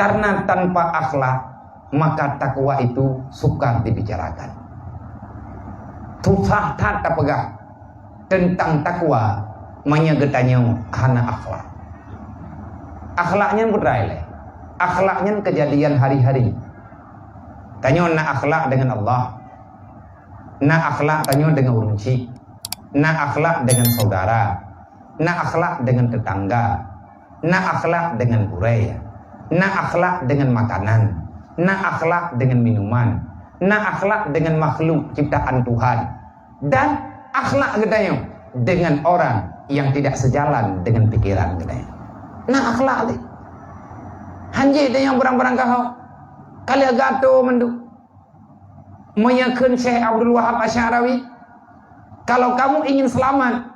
Karena tanpa akhlak maka takwa itu sukar dibicarakan. Susah tak terpegang tentang takwa menyegetanya hana akhlak. Akhlaknya berai, akhlaknya kejadian hari-hari. Tanya na akhlak dengan Allah, na akhlak tanya dengan urunci, na akhlak dengan saudara, na akhlak dengan tetangga, na akhlak dengan burai, na akhlak dengan makanan, na akhlak dengan minuman, na akhlak dengan makhluk ciptaan Tuhan, dan akhlak katanya dengan orang yang tidak sejalan dengan pikiran katanya. Nah akhlak ni hanji dia yang berang-berang kau kali agato mendu meyakin Syekh Abdul Wahab Asy'arawi, kalau kamu ingin selamat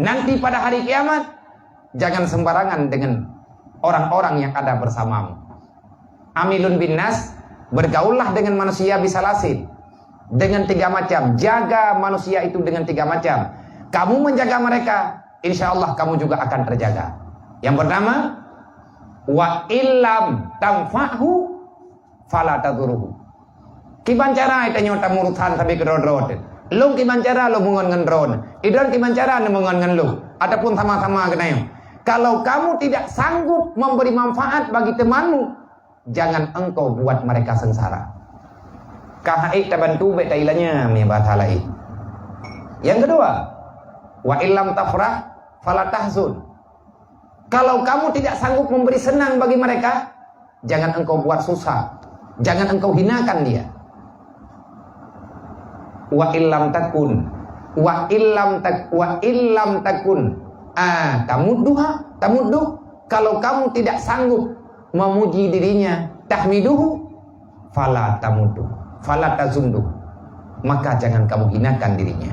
nanti pada hari kiamat, jangan sembarangan dengan orang-orang yang ada bersamamu. Amilun bin nas, bergaullah dengan manusia bisa lasin dengan 3 macam. Jaga manusia itu dengan 3 macam. Kamu menjaga mereka, insya Allah kamu juga akan terjaga. Yang pertama, wa illam tanfa'hu fala taduruhu. Kiban cara itu nyota murutan sampai ke road. Lu kiban cara lu mungon ngan ron. Idan kiban cara lu mungon ngan lu. Adapun sama-sama kenayo. Kalau kamu tidak sanggup memberi manfaat bagi temanmu, jangan engkau buat mereka sengsara. Kahai tabantu beta ilanya bahasa lain. Yang kedua, wa illam tafrah fala tahzun. Kalau kamu tidak sanggup memberi senang bagi mereka, jangan engkau buat susah, jangan engkau hinakan dia. Wa illam takun, wa illam takun. Tamudduh. Kalau kamu tidak sanggup memuji dirinya, tahmiduhu, fala tamuddu, fala tazundu. Maka jangan kamu hinakan dirinya.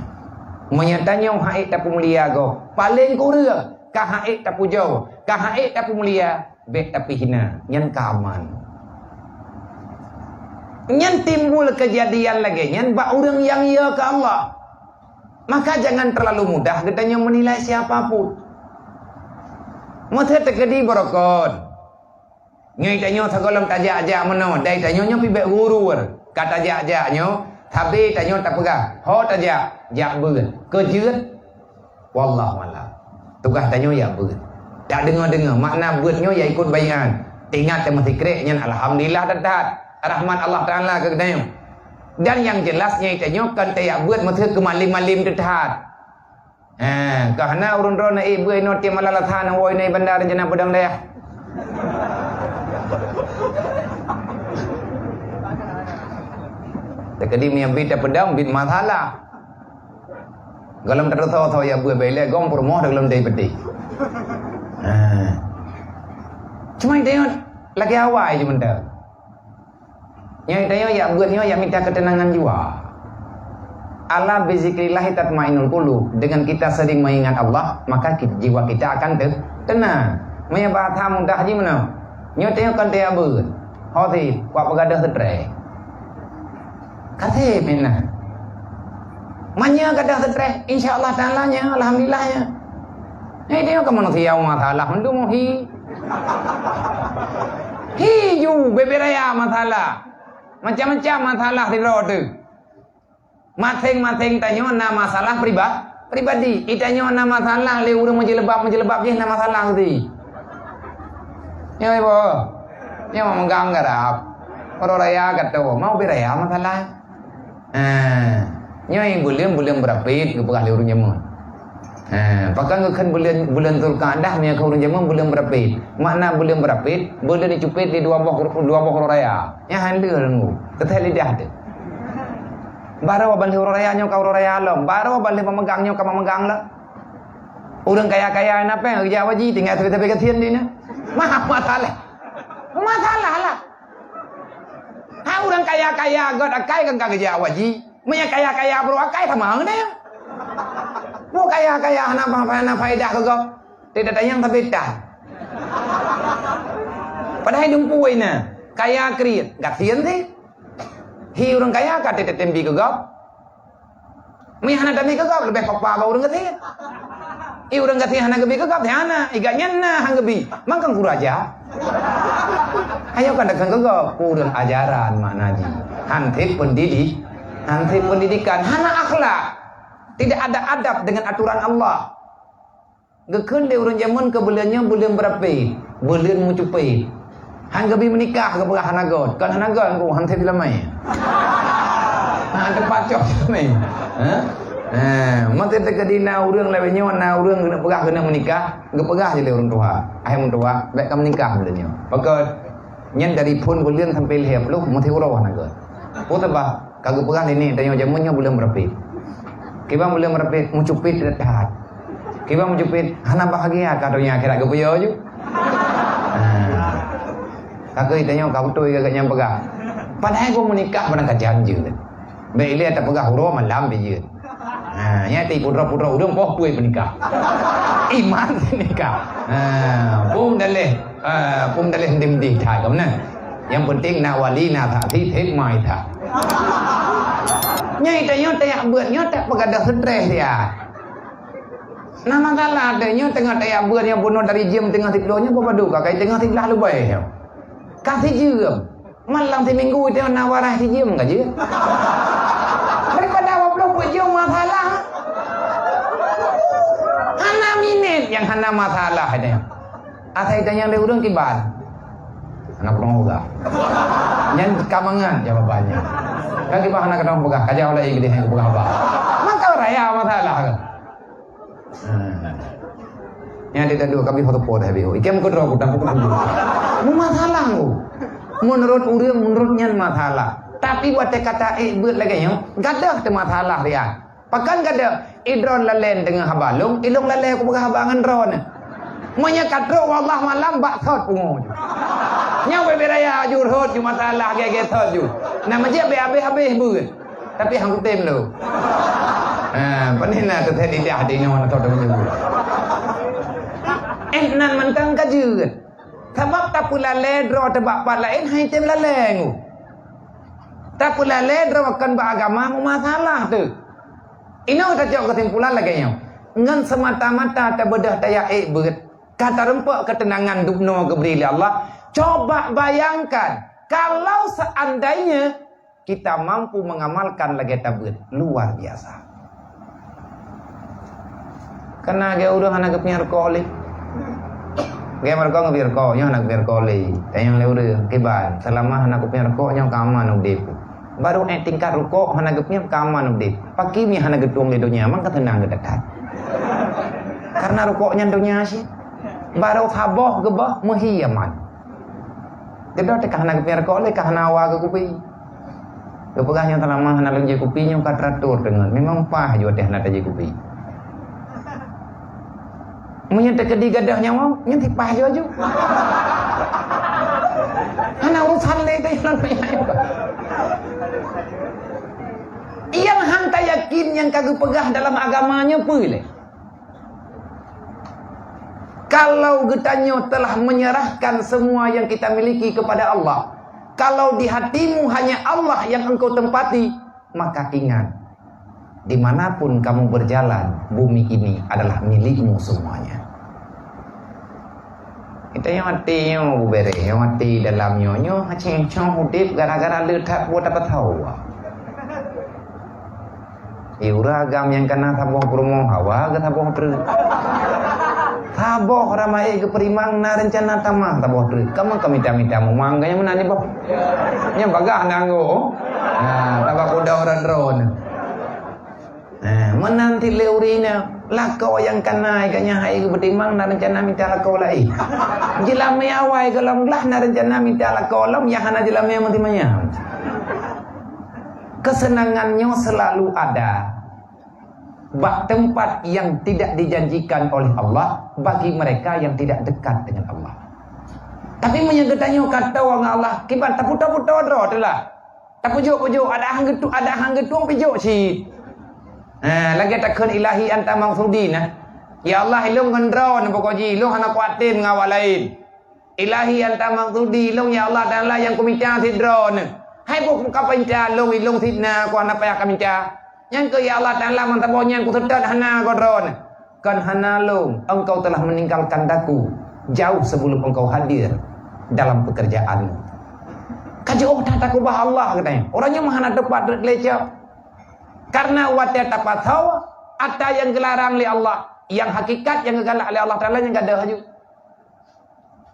Menyatanya haid tapu mulia go, paling kurang. Kahai tapu jauh, kahai tapu mulia, bet tapi hina, nyan kaman. Nyan timbul kejadian lagi, nyan ba orang yang ya ke Allah. Maka jangan terlalu mudah katanya menilai siapapun. Mata terkedi borokon. Nyai tanya sekolah tajak-ajak mana, dai tanya pi bet guru kata tajak-ajaknya, tapi tanya tak pegang. Ho tajak, jak beun, kejut. Wallahu a'lam. Tugas tanya ya beut. Tak dengar-dengar makna beutnya ya ikut bayan. Ingat yang masih kereknya alhamdulillah tetap rahmat Allah Taala ke katanya. Dan yang jelasnya tanya kan tak beut masih ke malim-malim tetap. Karena urun-urun ibu ino ti malalathan woi nei bandar Jana Padang Daya. Tekedi mi bita pedang bit masalah. Galam tertawa ya buat bela gom permoh dalam day peti. Cuma dia lagi awal je benda. Yang dia ya buatnya ya minta ketenangan jiwa. Ala bizikrillah tatmainul qulub. Dengan kita sering mengingat Allah, maka jiwa kita akan tenang. Maya bahasa mudah je mana? Nyo tengok kan dia beut. Hoti, kuat pegadah stres. Kata mana? Manya kadang stres, insya-Allah ta'alanya, alhamdulillahnya. Dia ke manusia masalah, mendu mohi. Hiu beberaya masalah. Macam-macam masalah di road. Masing-masing tanya na masalah pribadi. Itanya na masalah le urang menjelebab je na masalah tu. Ya ibu. Ya menggang garap. Orang raya kata, mau beraya masalah. Nyai bulan berapit ke pegah urang jaman. Pakai kan bulan Zulqa'dah nya ke urang jaman bulan berapit. Makna bulan berapit, bulan dicupit di dua boh raya. Nya handeu nu. Teteh lidah tu. Baru balik urang raya nya ka urang raya alam, baru balik pemegangnya ka memegang lah. Urang kaya-kaya napa kerja waji tinggal tepi ketian dia. Masalah lah. Ha urang kaya-kaya god akai kan kerja waji. Maya kaya-kaya bro akai sama dia. Bo kaya-kaya hana faedah ke kau. Tidak tanya tapi dah. Padahal dumpuai na. Kaya kriat, gatian sih. Hi orang kaya kata tidak tembi ke kau. Maya hana tembi ke kau lebih papa bau orang gatian. I orang gatian hana gebi ke kau hana. Igaknya na hang gebi. Mangkang kuraja. Ayo katakan kegak kurang ajaran mak naji. Hantip pendidikan, hana akhlak. Tidak ada adab dengan aturan Allah. Gekeun dia urang zaman ke bulannya bulan berapa? Bulan mucupai. Hang gabi menikah ke belah hanagot. Kan hanagot ku hantip lamai. Ada pacok lamai. Mati teka dina urang lewenya na urang kena pegah kena menikah, gepegah je le urang tua. Ai mun tua, baik ka menikah bulannya. Pakot nyen dari pun bulan sampai lehap lu mati urang hanagot. Utaba kagak pegah ini tanya jamunya bulan berapa? Kiba bulan berapa mucupit dekat. Kiba mucupit hana bahagia kadonya akhirat gepeyo ju. Kagak tanya kau tu kagak nyam pegah. Padahal gua menikah pada janji. Baik lihat tak pegah urang malam dia. Ya ti putra-putra urang poh puai menikah. Iman menikah. Pum daleh ndim-ndim thai kau nah. Yang penting nak wali nak tak thi thek mai tak. Nyai tanya tak buat nyo tak pegadah stres dia. Nah masalah adanya tengah tak buat yang bunuh dari jam tengah tidurnya apa padu kai tengah tidur lu bae. Kasih jam. Malam ti minggu itu nawarah si jam enggak je. Daripada 20 jam masalah. Hana minit yang hana masalah dia. Asai tanya dia urang kiban. Anak perong juga. Yang kamangan jawabannya. Kan kita anak kedong pegah, kaja oleh igdi yang pegah apa. Maka raya masalah kan. Yang tidak dua kami foto dah biho. Ikem ko dro kutang pukul. Mu masalah lu. Menurut urang menurutnya masalah. Tapi buat kata buat lagi yang gadah te masalah dia. Pakan gadah idron lalen dengan habalung, ilung lalen ko pegah habangan ron. Monya katro wallah malam bak thot pungo. Nya beraya jurhut ju masalah ge thot ju. Nama je be habis beut. Tapi hang tem lu. Panina teteh di dah di nyon thot tu. Nan mentang kajut. Sebab tak pula ledro tebak pat lain hai tem laleng. Tak pula ledro akan beragama masalah tu. Ino tak jauh kesimpulan lagi nya. Ngan semata-mata tak bedah daya beut. Kata rempak ketenangan dubno geberi Allah. Coba bayangkan kalau seandainya kita mampu mengamalkan lagi tabut luar biasa. Karena dia udah anak kepiar koli. Dia mereka ngebiar kau, yang anak biar koli. Yang leureung kiban selama anak kepiar kau yang keaman udip. Baru tingkat rukuk anak kepiar keaman udip. Pagi mi anak getung di dunia mang ketenang dekat. Karena rukuknya dunia sih. Baru saboh gebah muhiyaman. Kedua tekah nak biar kau le kah nawa ke kupi. Kepegahnya telamah nak lagi kupinya kat teratur dengan memang pah juga teh nak je kupi. Munye tekedi gadahnya mau nyanti pah juga. Ana urusan le teh nan yang hang tak yakin yang kagak pegah dalam agamanya pule. Kalau getanyo telah menyerahkan semua yang kita miliki kepada Allah, kalau di hatimu hanya Allah yang engkau tempati, maka ingat, dimanapun kamu berjalan, bumi ini adalah milikmu semuanya. Kita yang hatinya bubere, yang hati dalamnya, nyo haceng cong hudip gara-gara letak buat apa tahu. Iuragam yang kena tabuh promo hawa, ke tabuh terus. Taboh ramai ke perimang na rencana tamah taboh tu. Kamu minta mangganya menanya bab. Nya bagah nanggo. Tabak kuda orang drone. Menanti leurina lakau yang kanai kanya hai ke perimang na rencana minta lakau lai. Jelame awai kalau lah na rencana minta lakau lam ya hana jelame mati manya. Kesenangannya selalu ada. Bak tempat yang tidak dijanjikan oleh Allah bagi mereka yang tidak dekat dengan Allah. Tapi menyegetannya kata orang Allah kibat tapu-tapu dro itulah. Tapujuk-pujuk ada hang getung pijuk si. Lagi takkan ilahi anta maksudin. Ya Allah ilung ngendron pokoji ilung hana kuatin ngawal lain. Ilahi anta maksudi ilung ya Allah dan lah yang kumita sidron. Hai buku kapinca ilung sidna ku hana payah kaminca. Yang ke ya Allah Ta'ala mantabonya ku sedar hana godron. Kan hana long engkau telah meninggalkan daku jauh sebelum engkau hadir. dalam pekerjaanmu. Kajo dah takut bah Allah katanya. Orangnya mahana tepat leceh. Karena wate tapat hawa ada yang gelarang oleh Allah, yang hakikat yang galak oleh Allah Taala yang ada haju.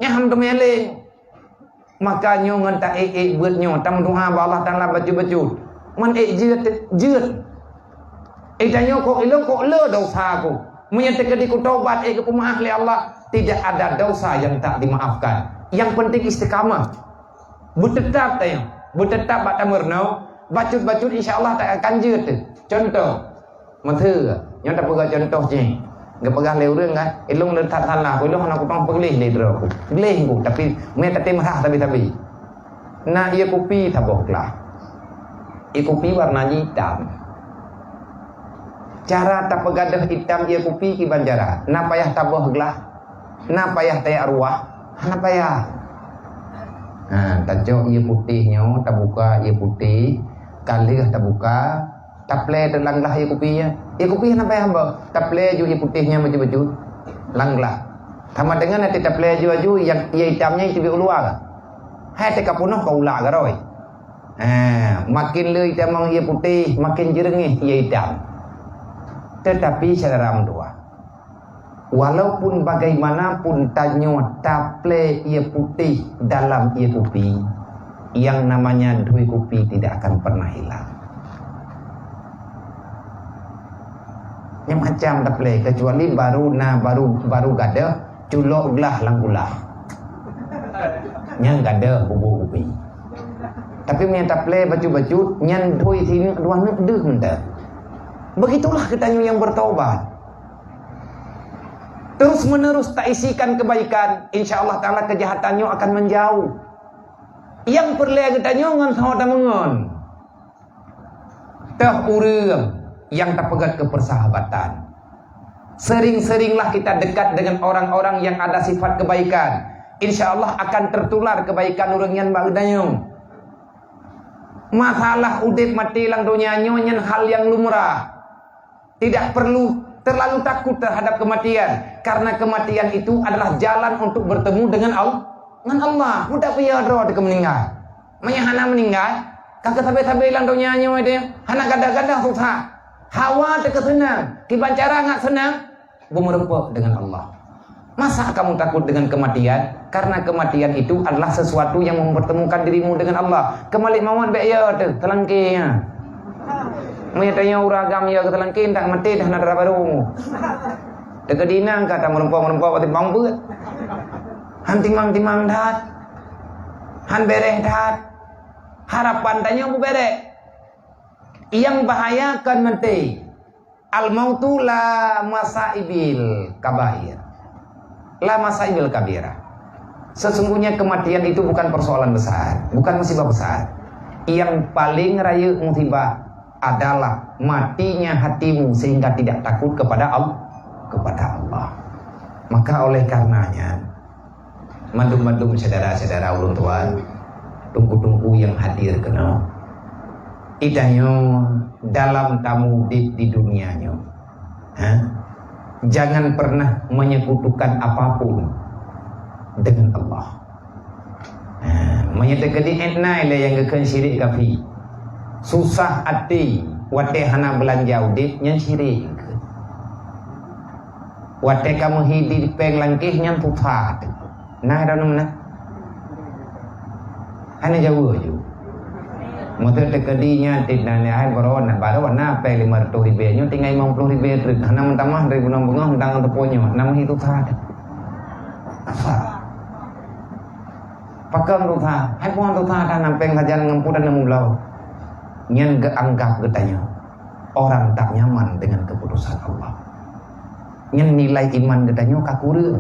Nyaham tu meleng. Makanya ngenta buat nyo tam doa ba Allah Taala baju-baju. Man jeut. Danyo kok ilong kok le dosa aku. Menyatakan ku taubat ke pemaaf oleh Allah, tidak ada dosa yang tak dimaafkan. Yang penting istiqamah. Bertetap tanya. Bertetap pada mernau, bacut-bacut insya-Allah tak akan jeut. Contoh. Menther, yang tak pegang contoh je. Enggak pegang leu reung kan. Ilong le tak salah, ilong nak pang pelih le dro aku. Pelih aku tapi me tak temah tapi. Nah, ia kopi taboklah. Ia kopi warna hitam. Cara tak pegadah hitam ia kopi ki banjara. Na payah taboh gelah. Na payah taya arwah. Na payah. Tajok ia putihnya, tak buka ia putih. Kalih tak buka. Taple terlanglah ia kopinya. Ia kopi na payah hamba. Taple ju ia putihnya baju-baju. Langlah. Sama dengan nanti taple ju yang ia hitamnya itu biuluar. Hai te kapunoh kau ulah garoi. Makin le hitam ia putih, makin jernih ia hitam. Tetapi secara mendua, walaupun bagaimanapun tanyo taple ia putih dalam ia kopi, yang namanya dui kopi tidak akan pernah hilang. Yang macam taple kecuali baru gada culok gelah langgulah. Yang gada bubuk kopi. Tapi punya taple baju-baju nyan dui sini dua nak deh mendak. Begitulah katanya yang bertaubat. Terus menerus tak isikan kebaikan, insya Allah Ta'ala kejahatannya akan menjauh. Yang perlu katanya ngan sahaja mengon. Teh urang yang tak pegat kepersahabatan. Sering-seringlah kita dekat dengan orang-orang yang ada sifat kebaikan. Insya Allah akan tertular kebaikan urang yang bagdanya. Masalah udip mati lang dunia nyan hal yang lumrah. Tidak perlu terlalu takut terhadap kematian, karena kematian itu adalah jalan untuk bertemu dengan Allah. Mudah payah doa de meninggal. Hana meninggal, kagak sabe-sabe lang dunia nyo itu. Hana gada-gada susah. Hawa de senang, kibancara ngak senang, bumerempok dengan Allah. Masa kamu takut dengan kematian? Karena kematian itu adalah sesuatu yang mempertemukan dirimu dengan Allah. Kemalik mawon be ya tu, telangkinya. Menyatanya uragam ya ketelangkin tak mati dah nadra baru. Dekat dinang kata merempok pati bang beut. Han timang dat. Han bereh dat. Harapan tanya bu bereh. Yang bahayakan mati. Al mautu la masaibil kabair. La masaibil kabira. Sesungguhnya kematian itu bukan persoalan besar, bukan musibah besar. Yang paling raya musibah adalah matinya hatimu sehingga tidak takut kepada Allah. Maka oleh karenanya, madum-madum saudara-saudara ulun tuan, tungku-tungku yang hadir kena, idanyo dalam tamu di dunianya, jangan pernah menyekutukan apapun dengan Allah. Menyatakan di enai lah yang akan syirik kafi. Susah hati wate hana belanja udip nyan syirik. Wate kamu hidup peng langkih nyan pufat. Nah dah mana? Hana jauh je. Motor tekadinya tidak nihai baron na peng 500 ribu nyo tinggal 50 ribu terus hana mentamah dari bunga tentang teponyo nama itu tak. Apa? Pakam tu tak. Hai puan tu tak kan nampeng saja ngempudan nemu belau. Nyan anggap katanya orang tak nyaman dengan keputusan Allah. Nyan nilai iman katanya kakurang.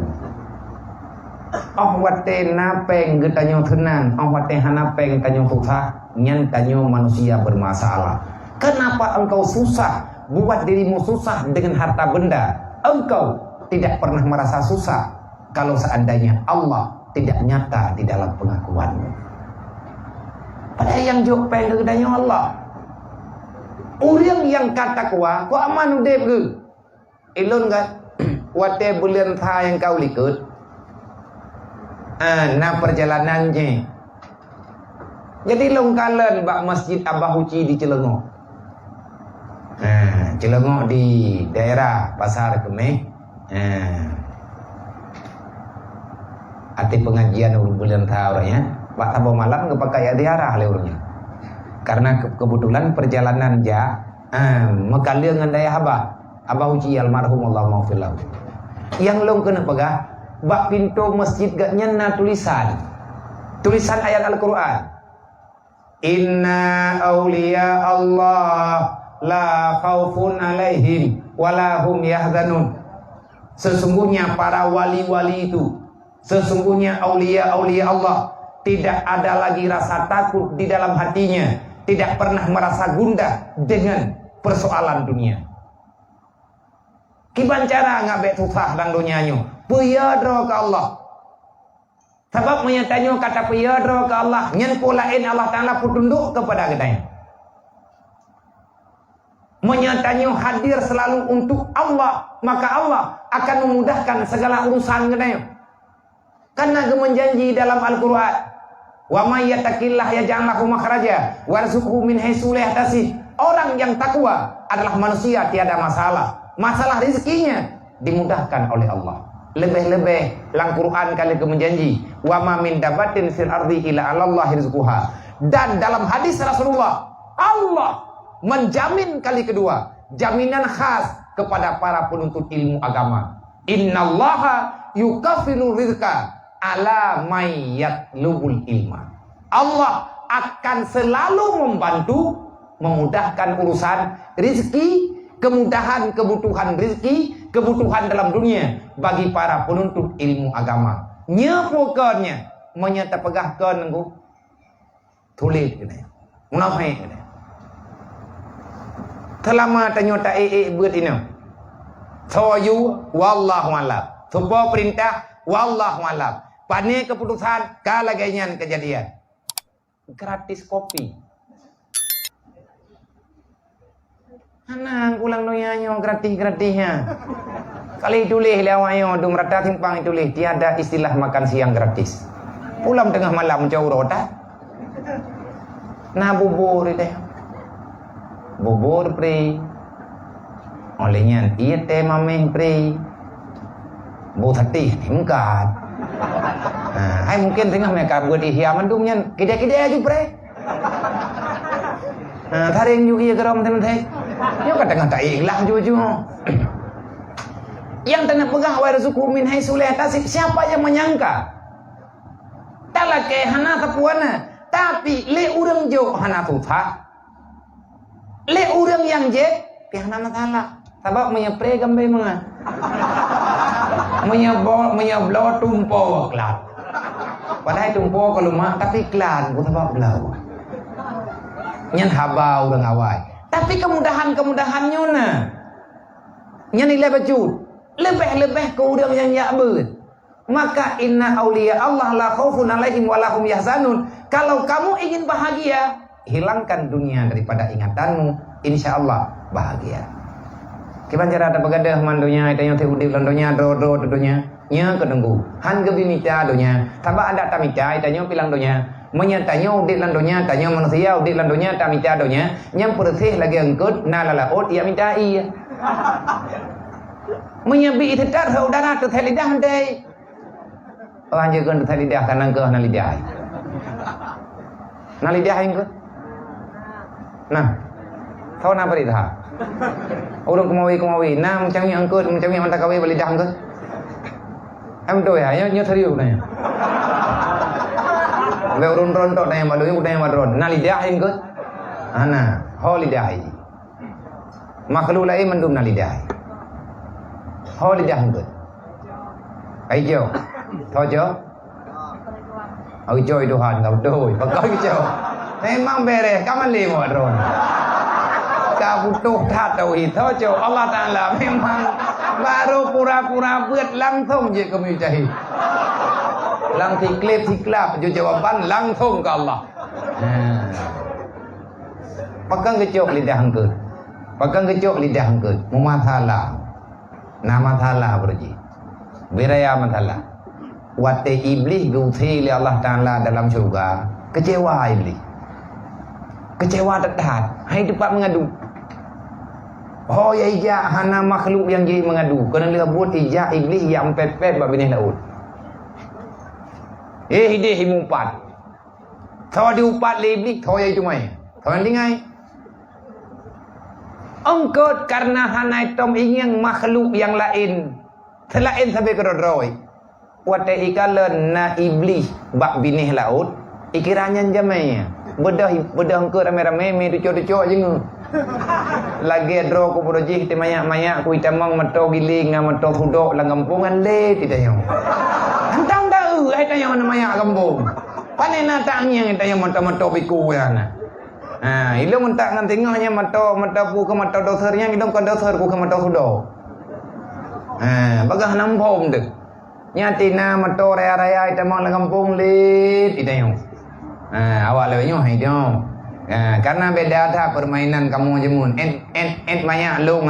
Wate napeng katanya tenang, wate hanapeng katanya susah. Nyan katanya manusia bermasalah. Kenapa engkau susah? Buat dirimu susah dengan harta benda. Engkau tidak pernah merasa susah kalau seandainya Allah tidak nyata di dalam pengakuanmu. Padahal yang jawab pengen katanya Allah. Orang yang kata kuah, kau aman udah ke? Ilun kan? Wate bulan tha yang kau likut. na perjalanannya. Jadi longkalan bak Masjid Abah Uci di Celengok. Celengok di daerah Pasar Kemeh. Ati pengajian bulan tahun ya. Pak Tabo malam kepakai diarah leurnya. Karena kebetulan perjalanan mekalir dengan daya Abah Uci almarhum Allah maghfirlahu. Yang long kena pegah bak pintu masjid gak nyana tulisan ayat Al-Qur'an. Inna awliya Allah la khaufun alaihim walahum yahzanun. Sesungguhnya para wali-wali itu, sesungguhnya aulia-aulia Allah, tidak ada lagi rasa takut di dalam hatinya, tidak pernah merasa gundah dengan persoalan dunia. Kiban cara ngabek susah dan dunianya, peyadro ke Allah. Sebab menyatanya kata peyadro ke Allah, nyen pulain Allah Ta'ala putunduk kepada gedanya. Menyatanya hadir selalu untuk Allah, maka Allah akan memudahkan segala urusan gedanya. Karena gemenjanji dalam Al-Quran, wa may yattaqillah yaj'al lahu makhraja warzuqhu min haitsu la yahtasib. Orang yang takwa adalah manusia tiada masalah. Masalah rezekinya dimudahkan oleh Allah. Lebih-lebih lang Quran kali kemenjanji, wa ma min dabatin fil ardi illa 'alallahi rizquha. Dan dalam hadis Rasulullah, Allah menjamin kali kedua, jaminan khas kepada para penuntut ilmu agama. Innallaha yukafilu rizqa ala may yatlubul ilma. Allah akan selalu membantu memudahkan urusan rezeki, kemudahan kebutuhan rezeki, kebutuhan dalam dunia bagi para penuntut ilmu agama. Nyepukannya menyata pegahkan nengku tulis ini. Munafik ini. Selama tanya tak buat ini. Soyu wallahu alam. Sebuah perintah wallahu alam. Pane keputusan kalagaian kejadian. Gratis kopi. Anang ulang noyanyo gratis-gratisnya. Kali tulis lawayo dum rata timpang tulis tiada istilah makan siang gratis. Pulang tengah malam jauh roda. Nah bubur itu. Bubur pri. Olehnya iya teh mameh pri. Bu thati hingkat. Hai mungkin tengah mereka buat ihya mendumnya kida-kida aja pri. Tharing juga ya geram teman-teman. Yo kata-kata ikhlas jujur. Yang tengah pegang warzuqhu min haitsu la yahtasib, siapa yang menyangka? Talake hana tapuana, tapi le urang jo hana tutha. Le urang yang je ke hana taala. Sebab menyepre gambe mga. Menyeblo tumpo klat. Padahal tumpo kalau mak tapi klan ku sebab belau. Nyan haba urang awai. Tapi kemudahan-kemudahannya nah. Nyan nilai bajut. Lebih-lebih ke urang yang yakbut. Maka inna awliya Allah la khaufun alaihim wa lahum yahzanun. Kalau kamu ingin bahagia, hilangkan dunia daripada ingatanmu, insyaallah bahagia. Kiban cara ada begadah mandonya itanya teh udip landonya do dudunya nya kedenggu. Han gebi mita donya. Taba ada tamita itanya pilang donya. Menyatanya udip landonya tanya manusia udip landonya tamita donya. Nyam persih lagi engkut nalalaot ya minta iya. Menyabi itu tar saudara tu lidah deh. Orang jaga tu lidah kanan ke nalidah. Nalidah engkut. Nah. Tahu apa lidah? Orang kemawi. Nah macam ni engkut, macam ni mantap kawi lidah engkut. Em tu ya, nyo serius nanya. Le urun rontok nanya malu, udah yang madron. Nalidah engkut. Ana, ho lidah. Makhluk lain mendum nalidah. Ho lidah engkut. Aijo. Tojo. Aijo itu han kau doi. Pakai aijo. Memang beres, kamu lima madron. Kau butuh tauhid. Tojo Allah Taala memang baru pura-pura buat langsung je ke mujahid. Lang tiklap jawaban langsung ke Allah. Pegang kecok lidah engkut. Pegang kecok lidah engkut. Mumathala. Nama thala berji. Biraya mathala. Wate iblis diuji oleh Allah Ta'ala dalam surga. Kecewa iblis. Kecewa tetat. Hai dapat mengadu. Oh ya ija hana makhluk yang jadi mengadu. Kena lebut ija iblis yang pepet babinih laut. Hidih himupat. Tahu diupat le iblis, tahu ya itu mai. Tahu dengai. Engkau karena hana itom ingin makhluk yang lain. Selain sampai kerodroi. Wate ikalan na iblis bak binih laut. Ikiranya jamai. Bedah engkau rame-rame me tucuk-tucuk je ngu. Lagi dro ku projek te mayak-mayak ku itamang mato giling mato hudok lang kampungan le tidak yo. Hantang dah ai tayang na mayak kampung. Panena tangnya tayang mato-mato biku ya na. Ilung mentak ngan tengahnya mato pu ke mato dosernya ilung ke doser ku ke mato hudok. Bagah nampom dek. Nyatina mato raya-raya itamang lang kampung le tidak yo. Awak lewatnya hai dong. Karena beda dah permainan kamu jemun. Banyak lu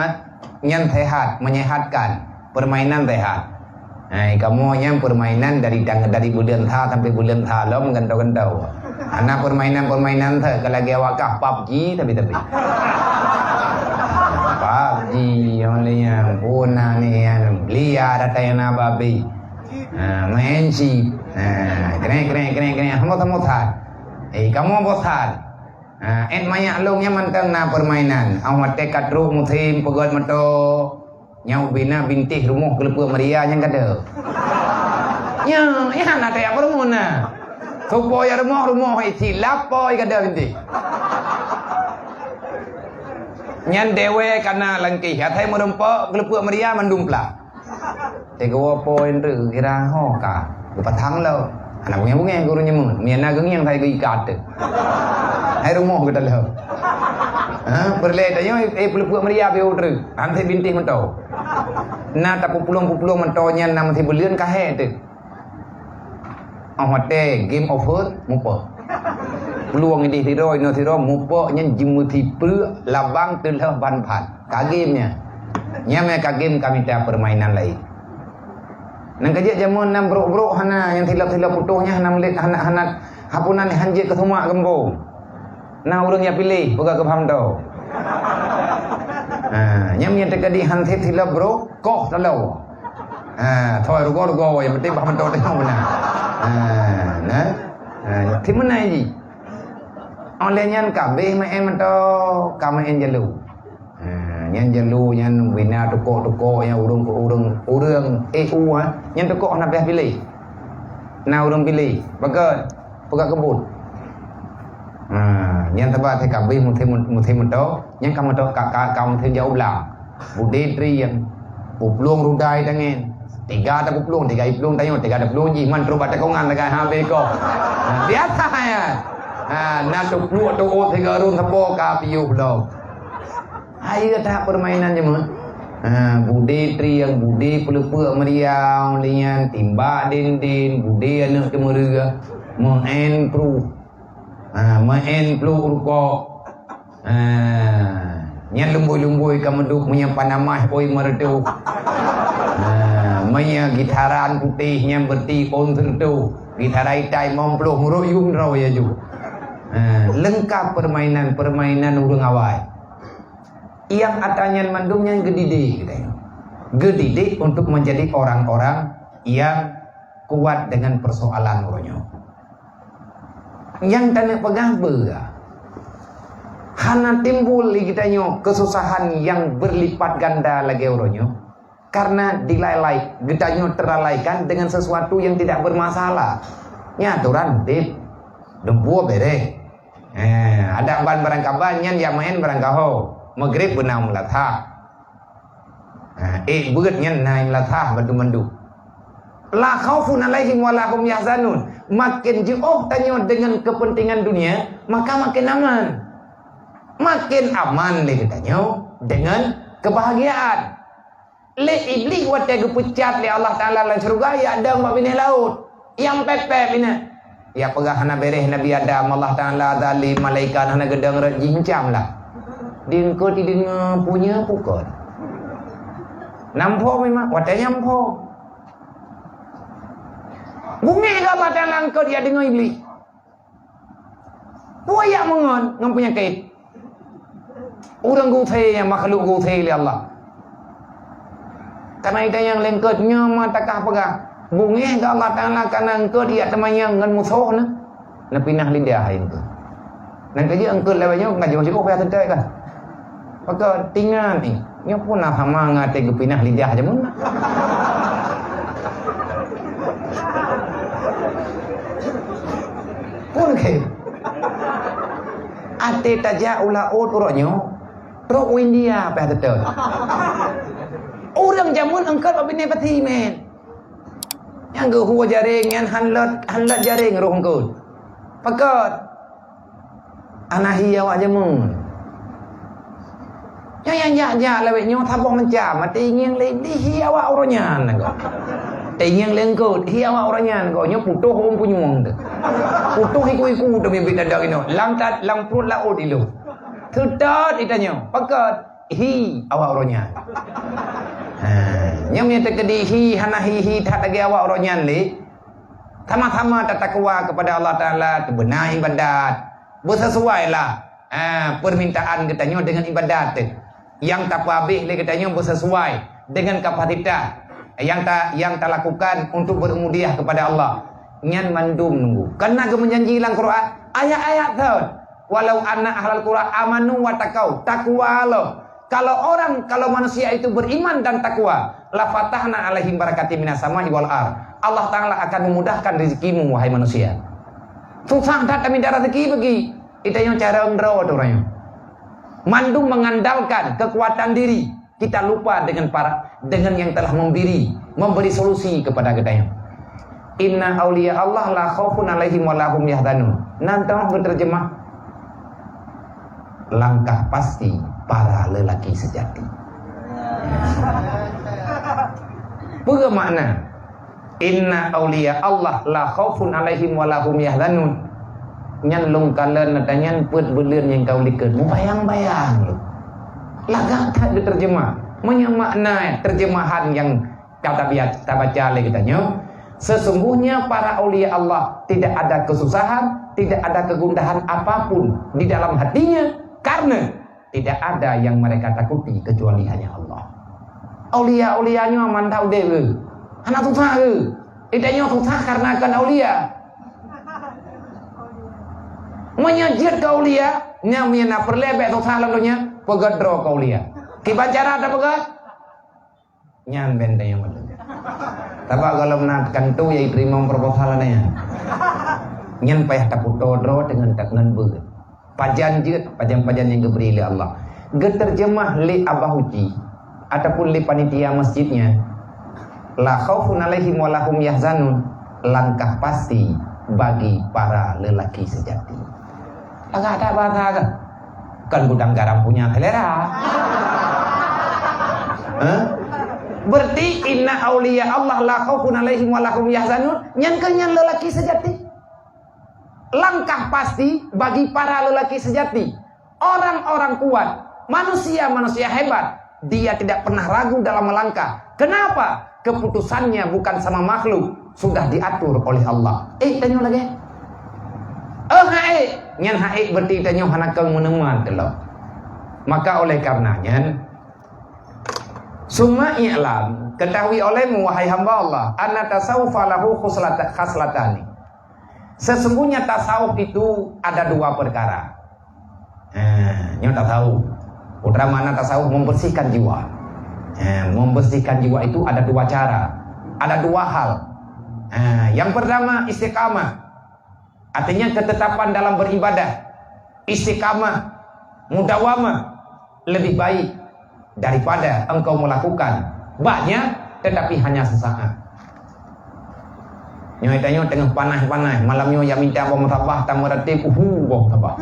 nyan sehat, menyehatkan. Permainan sehat. Kamu yang permainan dari bulan tha sampai bulan tha lo menggantau-gantau. Anak permainan tu kalau lagi awak kah PUBG tapi. PUBG yang punah ni yang liar data yang nababi. Main chip. Keren. Kamu thar. Kamu bosan. Banyak longnya mantang na permainan. Awak tekat ruh musim pegot mato. Nyau bina bintih rumah kelepua Maria yang kada. Ya nak tak rumah na. Supaya rumah isi lapoi kada bintih. Nyan dewe kana langkih hatai merempak kelepua Maria mandumpla. Tegawa poin ru kira hoka. Berpatang lo. Anak bunga gurunya mun. Miana geng yang saya ikat tu. Hai rumah kita lah. Perle tanya pelupuk Maria be order. Antai bintih mentau. Na tak pulung mentau nya nam ti belian kahe tu. Hote game over mupa. Peluang ini tiro mupa nya jimu ti pu labang telah ban phat. Ka game nya. Nya me ka game kami ta permainan lain. Nang kajak jamun nam brok-brok hana yang tilap-tilap putuhnya hana melit hana hapunan hanjit ke semua gembong. Nah urang yang pilih buka ke paham tau. Nyam yang terjadi hansit tilap brok kok talau. Thôi rugo yang penting paham tau tengok mana. Nah. Thì mana ini? Oleh nyan kabeh me mentau kame en jalu. Nyan jalu nyan bina toko yang urung EU nyan toko nak pilih. Nah urung pilih bagat buka kebun. Nyan tabat te kabeh muthim mentau nyan kamu thêm jauh belah. Bude trian puplung rudai tangen. Tiga puplung tayo tiga puplung ji man terubat kongan dekat habe ko. Biasa ya. Na tu plu tu o tiga run sapo ka piu belum. Ayo tak permainan je mun. Bude triang bude pelupuk meriang lian timba din bude anak temurga main pru. Main plu ruko. Nyan lemboi-lemboi kamu duk punya panamah oi merdu. Maya gitaran putihnya berti konser tu. Gitarai tai momploh muruyung raw ya ju. Lengkap permainan urang awai. Yang atanya mandumnya gedide gitu. Gedide untuk menjadi orang-orang yang kuat dengan persoalan uronyo. Yang tanah pegah belah. Hana timbul kitanya kesusahan yang berlipat ganda lagi uronyo. Karena dilalai, gedanya terlalaikan dengan sesuatu yang tidak bermasalah. Nyaturan dip, dempu bere. Ada ban barang kabanyan yang main barang kaho. Maghrib benam latha. Berat nyan naim latha bandu-bandu. La khaufun alaihim wa la hum yahzanun. Makin jauh tanya dengan kepentingan dunia, maka makin aman. Makin aman le katanya dengan kebahagiaan. Le iblis wate gepecat le Allah Taala lan surga ya ada mak bini laut. Yang pepep bina. Ya pegah hana bereh Nabi Adam Allah Taala zalim malaikat hana gedang jincam lah. Din ko ti din punya pukul. Nampo memang wate nyampo. Bunga ke Allah Ta'ala engkau dia dengan iblis. Puayak mengon dengan penyakit. Orang gutai yang makhluk gutai oleh Allah. Karena itu yang lengketnya matakah pegah. Bunga ke Allah Ta'ala karena engkau dia temannya dengan musuh na. Na pinah lidah itu. Dan kerja engkau lewatnya ngajak masih kau payah tentai kan. Maka tinggal ni. Nya pun nak sama ngate pinah lidah aja mun. Pun ke. Ate tajak ulah uronyo. Pro India payah tentai. Orang jamun engkau bini pati men. Yang ke huwa jaring yang hanlat jaring roh engkau. Pakat anahi awak jamun. Yang lewat nyo thabok mencam mati ingin le hi awak oronyan engkau. Ingin lengkut hi awak oronyan engkau nyo putuh om punyung tu. Putuh iku demi bidadak ino. Lang perut laut ilu. Tudat itanya. Pakat hi awak oronyan. Yang punya terkedi hi hanahi tak lagi awak oronyan le. Sama-sama takwa kepada Allah Ta'ala, benar ibadat. Bersesuailah permintaan katanya dengan ibadat. Yang tak habis le katanya bersesuai dengan kapasitas yang tak lakukan untuk berumudiah kepada Allah. Nyan mandum nunggu. Karena kemenjanji dalam Quran ayat-ayat tu. Walau anna ahlal Quran amanu wa taqau. Takwa lo. Kalau manusia itu beriman dan takwa, la fatahna alaihim barakati minas samai wal ardh. Allah Ta'ala akan memudahkan rezekimu wahai manusia. Susah tak minta rezeki bagi. Itu yang cara ngerawat orangnya. Mandum mengandalkan kekuatan diri. Kita lupa dengan yang telah memberi solusi kepada kita. Inna awliya Allah la khaufun alaihim wa lahum yahzanun. Nanti berterjemah langkah pasti para lelaki sejati. Bagaimana? Inna awliya Allah la khaufun alaihim wa lahum yahzanun. Nyan long kalen natanyan put beleun yang kau liket. Bayang-bayang lu. Lagak tak diterjemah. Makna terjemahan yang kata baca lagi katanya. Sesungguhnya para awliya Allah tidak ada kesusahan, tidak ada kegundahan apapun di dalam hatinya karena tidak ada yang mereka takuti kecuali hanya Allah. Awliya-awliyanya mantau deh. Anak susah ke? Idanya susah karena akan awliya. Menyejit ke awliya, nyamina perlebek susah lalunya, pegadro ke awliya. Kibacara ada pegat? Nyan benteng yang betul. Tapi kalau menatkan tu ya terima proposalannya. Nyan payah taputodro dengan begat. Pajan yang diberi oleh Allah. Geterjemah li abahuji ataupun li panitia masjidnya. La khaufun alaihim wa lahum yahzanun. Langkah pasti bagi para lelaki sejati. Agak ada bahasa kan? Kan gudang garam punya selera. Berarti inna awliya Allah la khaufun alaihim wa lahum yahzanun. Nyan lelaki sejati. Langkah pasti bagi para lelaki sejati. Orang-orang kuat, manusia-manusia hebat, dia tidak pernah ragu dalam melangkah. Kenapa? Keputusannya bukan sama makhluk, sudah diatur oleh Allah. Tanya lagi. Nyan berarti tanya hanakang menemuan telah. Maka oleh karenanya, summa i'lam, ketahui olehmu wahai hamba Allah, anna tasawufa lahu khaslatani. Sesungguhnya tasawuf itu ada dua perkara. Yang tasawuf. Putra mana tasawuf membersihkan jiwa. Membersihkan jiwa itu ada dua cara. Ada dua hal. Yang pertama istiqamah. Artinya ketetapan dalam beribadah. Istiqamah, mudawamah lebih baik daripada engkau melakukan banyak tetapi hanya sesaat. Nyoy tengah panas-panas, malamnya yang minta bom tabah tamu ratib bom tabah.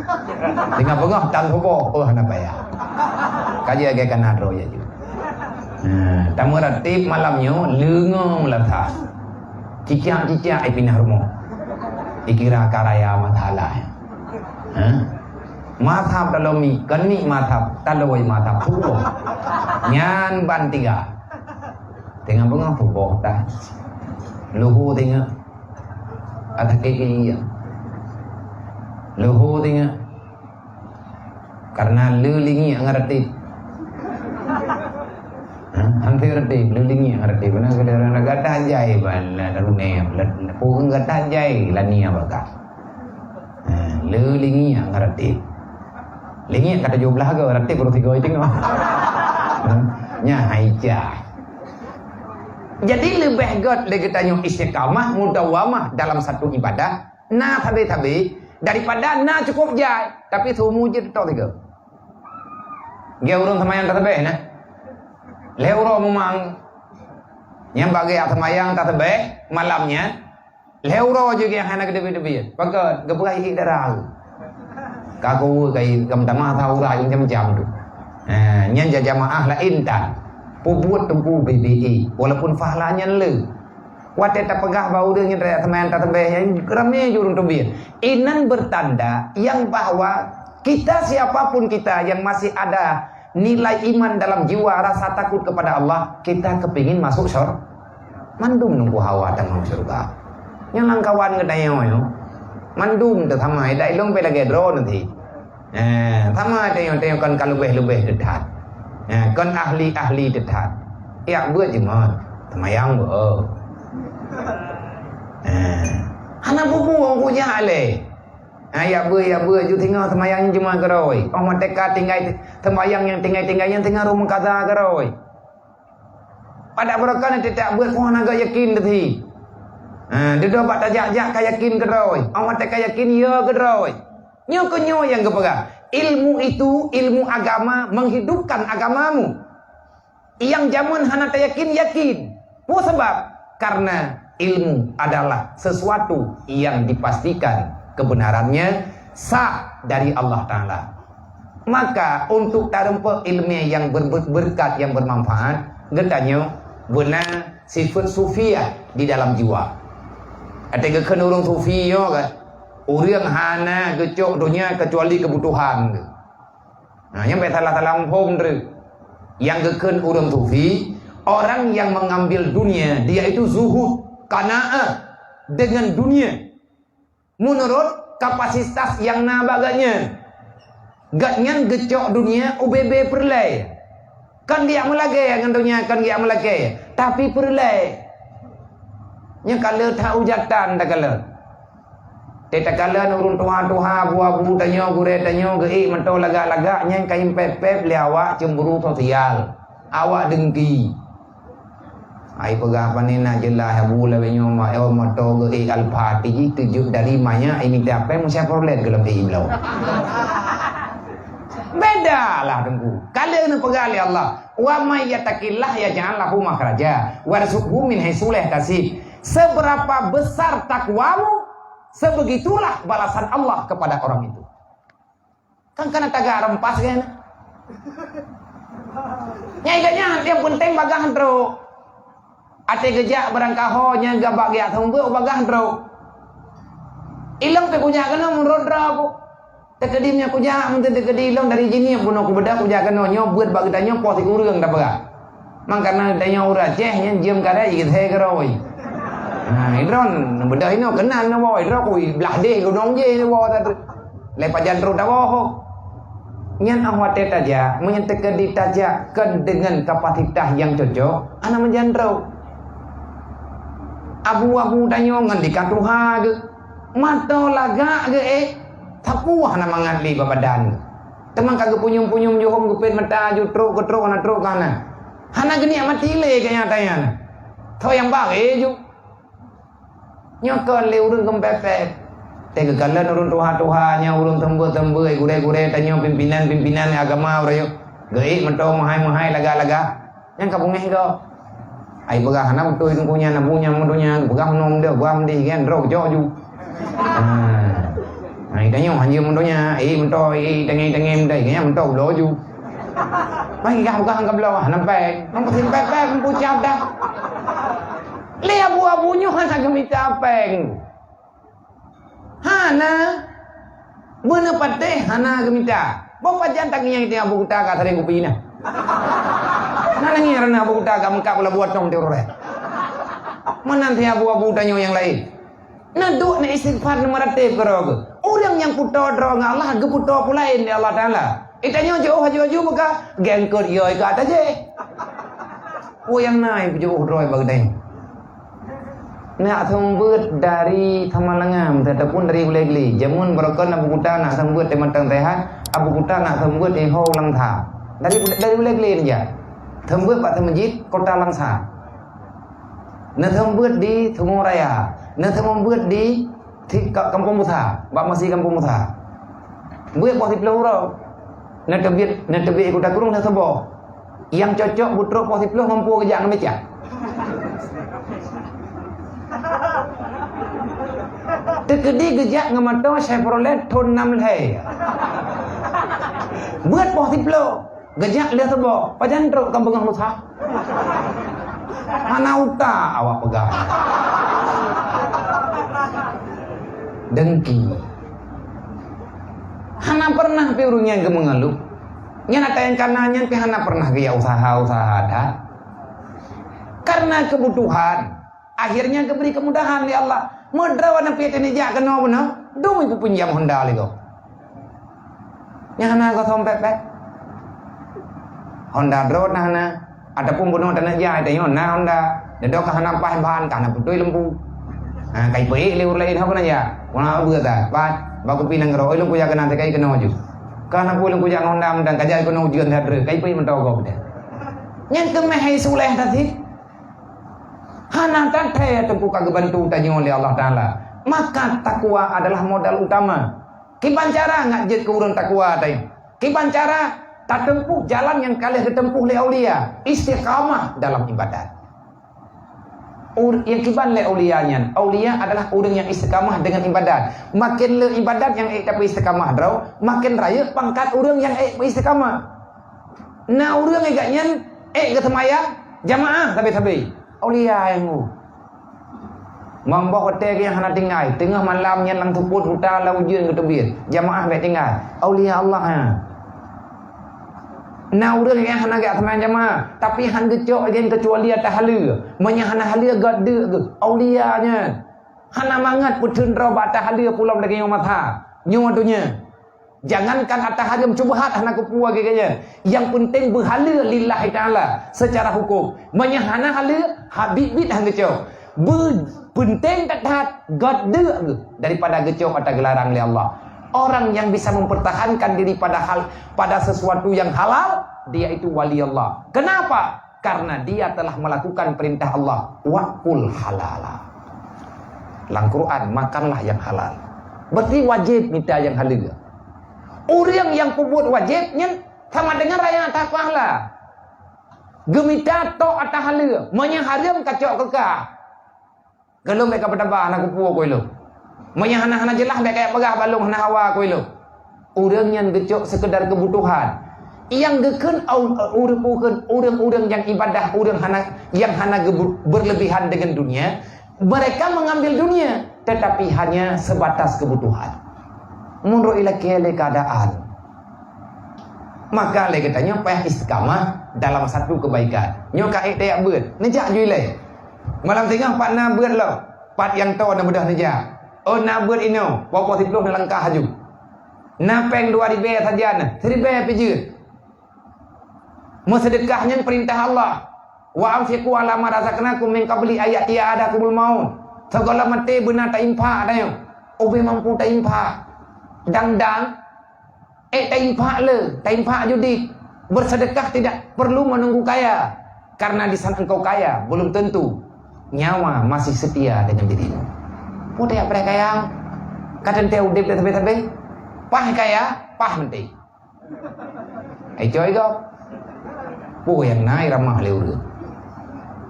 Tengah bengah tan boh nak payah. Kaji agak kan adro ya juga. Tamu ratib malamnya lengong latah. Cicak pindah rumah. Dikira karaya mathalah. Mathab dalomi, kani mathab, taloi mathab fubo. Nyan ban tiga. Tengah bengah fubo dah. Luhu tengah. Ada kekiyah. Luhu tinggal. Karena lulingi ngerti. Hampir reti, lulingi ngerti. Benar kadang gata jai bala darune, pun gata jai lania baka. Lulingi ngerti. Lingi kata jumlah ke reti perlu 3 itu no. Nya haija. Jadi lebih god lagi tanya istiqamah mudawamah dalam satu ibadah. Na tabi daripada na cukup jai tapi tumu je tok tiga. Dia urung semayang tak tebeh nah. Leuro memang yang bagi semayang tak tebeh malamnya. Leuro juga yang hana gede-gede. Pakai geberai darah. Kaku kai gamdama tahu rai jam-jam tu. Nyan jamaah la intan. Pubuat tempu BBI walaupun fahlanya le. Wate tak pegah bau dengan rakyat teman tak tebeh yang ramai jurung tebih. Inan bertanda yang bahwa kita siapapun kita yang masih ada nilai iman dalam jiwa, rasa takut kepada Allah, kita kepingin masuk surga. Mandum nunggu hawa dan mau surga. Yang langkawan ngedayo yo. Mandum tu thamai dai long pe lagi dro nanti. Thamai tengok kan kalau lebih dekat. Kan ahli dekat. Ya buat jemaat. Temayang bo. Hana bubu orang punya ale. Ya buat ju tengok temayang jemaat keroi. Orang mereka tinggal temayang yang tinggal rumah kaza keroi. Pada berkan tidak buat puan agak yakin tadi. Dia dapat tajak-jak yakin keroi. Orang mereka yakin ya keroi. Nyo yang kepegang. Ilmu itu, ilmu agama menghidupkan agamamu. Yang zaman hana yakin. Sebab karena ilmu adalah sesuatu yang dipastikan kebenarannya sah dari Allah Ta'ala. Maka untuk tarempa ilmu yang berkat, yang bermanfaat, getanya benar sifat sufiah di dalam jiwa. Ada kekan orang sufi yo kan. Orang hana gecok dunia kecuali kebutuhan. Nah, yang salah pom tu. Yang kekan orang sufi, orang yang mengambil dunia, dia itu zuhud, qanaah dengan dunia. Menurut kapasitas yang nabaganya. Gatnya gecok dunia UBB perlai. Kan dia melage dengan dunia, kan dia melage. Tapi perlai. Nya kalau tak ujatan dah kalau. Teta kala nurun tuha buah tanyo gure tanyo gei mentau lagak-lagak nyang kain pep-pep li awak cemburu sosial. Awak dengki. Ai pegah panina jelah abu la benyo ma el moto gei al-fati tujuh dari manya ini dapat mesti problem dalam iblau. Beda lah dengku. Kala nu pegah li Allah. Wa may yattaqillah yaj'al lahu makhraja warzuqhu min haitsu la yahtasib. Seberapa besar takwamu, sebegitulah balasan Allah kepada orang itu. Kan kana tagak rempas kan. Nyai ganya yang penting bagahan tro. Ate gejak barangkaho nya gabak ya thongbe bagahan tro. Ilang pe punya kana menurut aku. Tekadimnya kuja mun tekadi ilang dari jini buno ku bedak kuja kana nyo buat bag danyo po ti urang da baga. Mangkana danyo ura ceh nya jem kada i the garoi. Idron bedah ini kenal na boy idron kui belah deh gunung je ni boy tadi lepas jantro dah boh nyan awat aja menyentek di taja kan dengan kapasitas yang cocok anak menjantro abu-abu danyo ngandikan tuha ke mata lagak ke tapuah na mangali babadan teman kagak punyum-punyum johom gupin mata jutro ketro kana tro kana hana geni mati le kaya tanya tho yang bagi ju nyokon le urun kempepet tega kala urun tuha-tuhanya urun tembe-tembe gure-gure tanyo pimpinan agama urayo gei mento mahai-mahai laga-laga yang kabung ngeh do ai begah hana betul punya mundunya begah nom dia guam di kan ro jo ju ai tanyo hanya mundunya mento tengem dai kaya mento lo ju mai gah kablo hana pe nong pasin pe pu chap dah le abu-abunya hana gemita apeng. Hana beuna pate hana gemita. Bapak jantan yang itu abu kita ka sering kupina. Nana ngiran abu kita ka mengkap la buat tong terore. Menanti abu-abu tanyo yang lain. Naduk na istighfar na maratib karo. Orang yang puto dro Allah ge puto pulain di Allah Taala. Itanya jauh haju maka gengkot yoi ka ta je. Yang naik jauh droi bagdai. Nak sambut dari Tamalangam tetapun dari Ulegli. Jamun berokon Abu Kuta nak sambut di Matang Tehat, Abu Kuta nak sambut di Ho Langtha. Dari Ulegli ni je. Sambut Pak Masjid Kota Langsa. Nak sambut di Tunggu Raya. Nak sambut di Kampung Musa, Pak masih Kampung Musa. Buat pos Peluru. Nak tebik Kota Kurung nak sabo. Yang cocok butruk pos Peluru mampu kejak nak meja. Tekedi gejak ngamato Chevrolet Thun 6 leh. Buat pos Peluru. Gejak lihat sabo. Pajan truk Kampung Musa. Mana uta awak pegang. Dengki. Hana pernah pirunya ge mengeluh. Nya yang kanannya pi hana pernah ge usaha-usaha ada. Karena kebutuhan, akhirnya keberi kemudahan ya Allah. Modra wana pi tene jak kena beuna, dumi pu pinjam Honda li go. Nya hana go sompet. Honda road nah hana. Ada pun bunuh tanah jaya tanya na Honda. Dedok ka hana pah bahan kana putui lembu. Kai pe liur lain ha kana ya. Wana bua ta. Ba ko pinang ro lembu ya kana te kai kena ju. Kana pu lembu yang Honda mendang kajai kono ujian hadre. Kai pe mento go bede. Nyang ke mehai suleh tadi. Hana tathe tengku kagak bantu tanya oleh Allah Taala. Maka takwa adalah modal utama. Kiban cara ngajit ke urang takwa tadi. Kiban cara tak tempuh jalan yang kalian ditempuh oleh aulia, istiqamah dalam ibadat. Yang kiban le aulianya, aulia adalah orang yang istiqamah dengan ibadat. Makin le ibadat yang tapi istiqamah draw, makin raya pangkat orang yang istiqamah. Nah orang agaknya ketemaya jamaah tapi aulia yang Mambo hotel yang hana tinggal, tengah malamnya lang tuput huta la ujian ke tebir, jamaah baik tinggal. Aulia Allah ha. Nah orang yang hana gak teman jamaah, tapi han gecok yang kecuali atas hala. Manya hana hala gak de ke aulianya. Hana mangat putun roba atas hala pulau lagi yang mata. Nyo dunya. Jangankan atas hala mencubahat hana kupua kayaknya. Yang penting berhala lillahi taala secara hukum. Manya hana hala habib han gecok. Penting tak gak de daripada gecok atau gelarang oleh Allah. Orang yang bisa mempertahankan diri pada sesuatu yang halal, dia itu wali Allah. Kenapa? Karena dia telah melakukan perintah Allah. Waqul halala. Dalam Quran, makanlah yang halal. Berarti wajib minta yang halal. Orang yang buat wajibnya sama dengan raya atas pahala. Gemita tok atas halal. Menyaharim kacok kekah. Kalau mereka bertambah anak kupu aku itu. Maya hana-hana jelah baik kayak pegah balung hana hawa aku itu. Orang yang gecok sekedar kebutuhan. Yang geken orang-orang yang ibadah, orang yang hana berlebihan dengan dunia, mereka mengambil dunia tetapi hanya sebatas kebutuhan. Mundur ila kele keadaan. Maka le katanya payah istiqamah dalam satu kebaikan. Nyoka tak beut, nejak juilai. Malam tengah pat na beut lo. Pat yang to na bedah nejak. Oh nak buat ini, bawa 10 langkah haju. Napeng 2 ribu saja na, 1 ribu pijut. Sedekahnya perintah Allah. Wa anfiqu ala ma razaqnakum min qabli ayat ya ada kubul maut. Segala mati benar tak impak ada yang. Obe mampu tak impak. Dang-dang. Tak impak le, tak impak judi. Bersedekah tidak perlu menunggu kaya. Karena di sana engkau kaya, belum tentu nyawa masih setia dengan dirimu. Udah apa kaya? Kadang dia udah tapi pah kaya, pah menti. Coy kau, pu yang naik ramah lewat.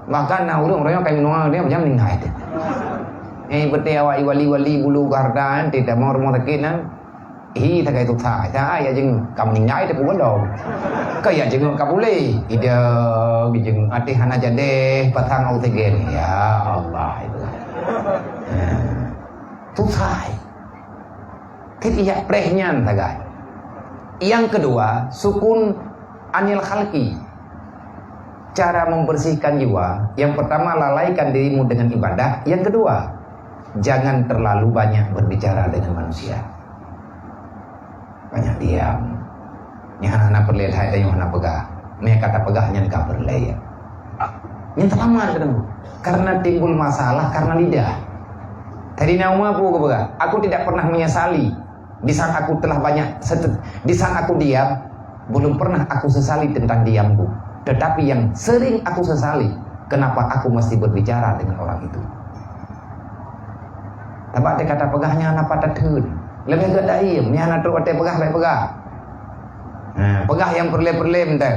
Bahkan orang kayak minum dia macam ni naik. Betul awak wali bulu gardan tidak mau rumah sakit nan. Tak kayak tu tak ya jeng kamu naik tapi bodoh. Kayak jeng kamu boleh. Ida jeng hati hana jadi patang oksigen. Ya Allah itu. Susah. Ketiak prehnya tagay. Yang kedua, sukun anil khalqi. Cara membersihkan jiwa. Yang pertama, lalaikan dirimu dengan ibadah. Yang kedua, jangan terlalu banyak berbicara dengan manusia. Banyak diam. Yang anak perlihat hai yang anak pegah. Mereka kata pegahnya enggak berlaya. Yang terlama karena timbul masalah karena lidah. Tadi nama aku pegah. Aku tidak pernah menyesali di saat aku telah di saat aku diam, belum pernah aku sesali tentang diamku. Tetapi yang sering aku sesali, kenapa aku mesti berbicara dengan orang itu. Tapi dia kata pegahnya anak patah thun. Lebih agak daim, ni anak teruk ada pegah baik pegah. Pegah yang perle-perle bentar.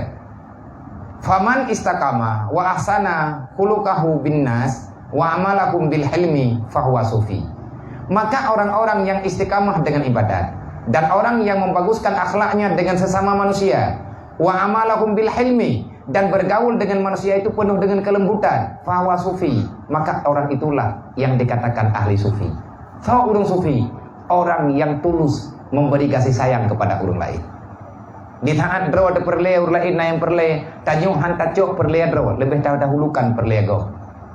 Faman istakama wa ahsana khuluquhu bin nas wa amalakum bil hilmi fahuwa sufi. Maka orang-orang yang istiqamah dengan ibadat dan orang yang membaguskan akhlaknya dengan sesama manusia, wa amalakum bil hilmi, dan bergaul dengan manusia itu penuh dengan kelembutan, fahuwa sufi, maka orang itulah yang dikatakan ahli sufi. Fa urang sufi, orang yang tulus memberi kasih sayang kepada orang lain. Di saat draw ada perle orang lain yang perle, tanyo han tacok perle draw, lebih dahulukan perle go.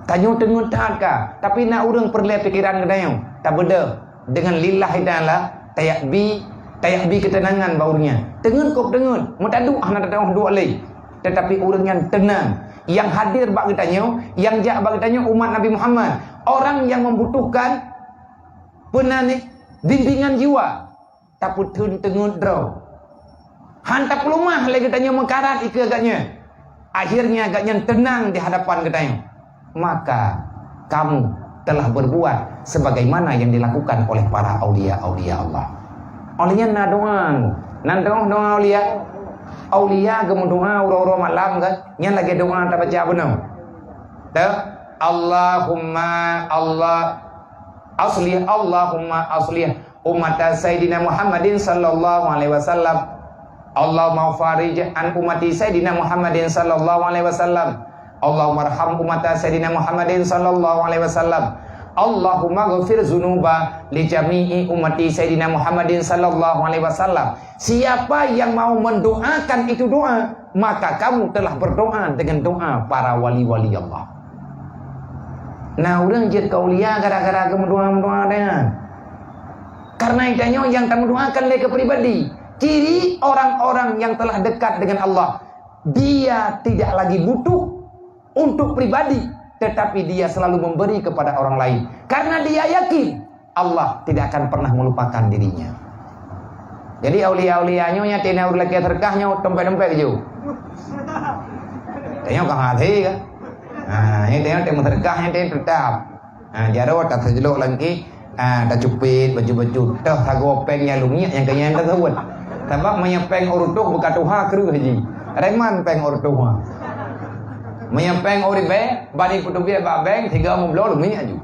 Tanyo tengut ka, tapi nak urang perle pikiran kedayo, tak beda dengan lillahi taala tayakbi ketenangan baurnya. Tengut kok tengut, mutadu anak datang dua lagi. Tetapi orang yang tenang, yang hadir bagi tanyo, yang jak bagi tanyo umat Nabi Muhammad, orang yang membutuhkan bimbingan jiwa, tapi tengut draw. Hantar pelumah lagi tanya mengkarat ike agaknya. Akhirnya agaknya tenang di hadapan katanya. Maka kamu telah berbuat sebagaimana yang dilakukan oleh para aulia-aulia Allah. Olehnya na doa. Nan doa aulia. Aulia gemu doa uro-uro malam kan. Yang lagi doa tak baca benar. Tak? Allahumma aslih umat Sayyidina Muhammadin sallallahu alaihi wasallam. Allahumma farij an ummati Sayyidina Muhammadin sallallahu alaihi wasallam. Allahumma arham ummata Sayyidina Muhammadin sallallahu alaihi wasallam. Allahumma ghfir dzunuba li jami'i ummati Sayyidina Muhammadin sallallahu alaihi wasallam. Siapa yang mau mendoakan itu doa, maka kamu telah berdoa dengan doa para wali-wali Allah. Nah, orang jid kaulia gara-gara kamu doa dengan. Karena itanya yang kamu doakan leka pribadi. Ciri orang-orang yang telah dekat dengan Allah, dia tidak lagi butuh untuk pribadi, tetapi dia selalu memberi kepada orang lain. Karena dia yakin Allah tidak akan pernah melupakan dirinya. Jadi aulia-aulianya tina urlaki terkahnya tempe-tempe je. Tanya kang hati kan. Nah, ini tanya temu terkahnya tanya tetap. Nah, jaro tak terjeluk lagi. Dah cupit baju-baju. Dah hago pengnya lumiak yang kaya yang tersebut. Sebab menyepeng urutuk buka tuha keruh haji. Reman peng urutuha. Menyepeng uribe bani kutubia babeng 30 lumi aju.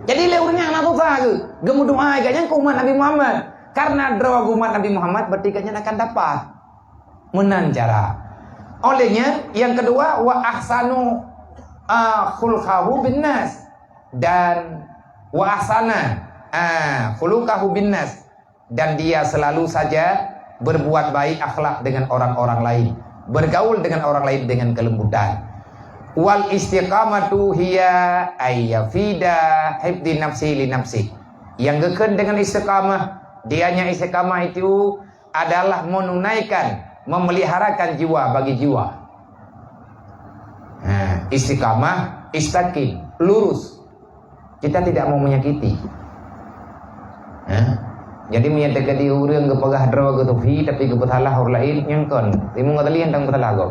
Jadi leurnya anak tuh ke gemu doa kayaknya ke umat Nabi Muhammad. Karena doa umat Nabi Muhammad berarti kayaknya akan dapat menancara. Olehnya yang kedua wa ahsanu khulqahu binnas, dan wa ahsana khuluqahu binnas, dan dia selalu saja berbuat baik akhlak dengan orang-orang lain, bergaul dengan orang lain dengan kelembutan. Wal istiqamatu hiya ayyafida hifdi nafsi li nafsi. Yang geken dengan istiqamah, dianya istiqamah itu adalah menunaikan, memeliharakan jiwa bagi jiwa. Istiqamah, istaqim, lurus. Kita tidak mau menyakiti. Jadi menyatakan di urang ke pegah draw ke tufi tapi ke betalah orang lain yang kon. Imu kata li yang tang betalah go.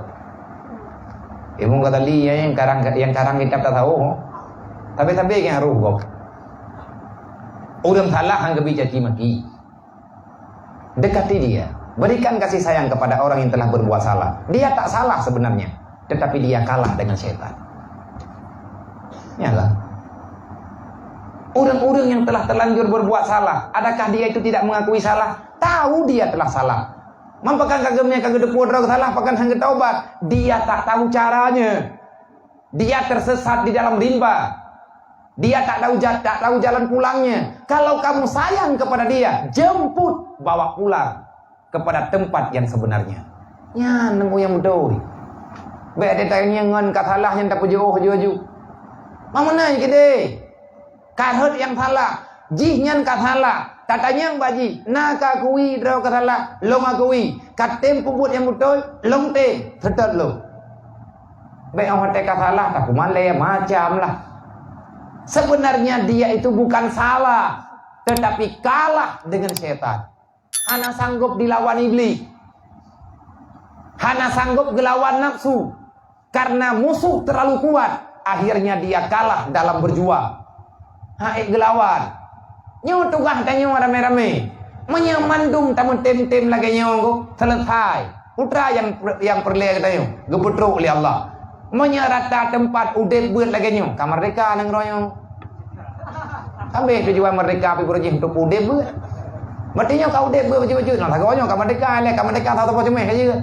Imu kata li yang karang kitab tak tahu. Tapi yang haruh go. Urang salah hang kebicaci maki. Dekati dia. Berikan kasih sayang kepada orang yang telah berbuat salah. Dia tak salah sebenarnya, tetapi dia kalah dengan syaitan. Yalah. Orang-orang yang telah terlanjur berbuat salah, adakah dia itu tidak mengakui salah? Tahu dia telah salah. Mampakan kagemnya kagede podra salah, pakan hang taubat. Dia tak tahu caranya. Dia tersesat di dalam rimba. Dia tak tahu jalan pulangnya. Kalau kamu sayang kepada dia, jemput, bawa pulang kepada tempat yang sebenarnya. Ya, nemu yang mudah. Baik ada tanya ngan kat salah yang tak puji. Mana gede? Karhut yang salah, jihnya kathala, katanya baji, naka kui draw kathala, long akui, katem puput yang betul, long te, tetap lo. Baik orang kathala, tak kumale macam lah. Sebenarnya dia itu bukan salah, tetapi kalah dengan setan. Hana sanggup dilawan iblis, hana sanggup dilawan nafsu, karena musuh terlalu kuat. Akhirnya dia kalah dalam berjuang. Haik gelawan. Nyo tugah tanyo rame-rame. Menyamandung tamu tem-tem lagi nyo selesai. Putra yang perleh tanyo geputruk oleh Allah. Menyerata tempat udet buat lagi nyo. Ka merdeka nang royong. Sampai tujuan merdeka pi berjih untuk udet buat. Berarti nyo ka udet buat baju-baju. Nah tagonyo ka merdeka le ka merdeka tahu apa cemeh aja.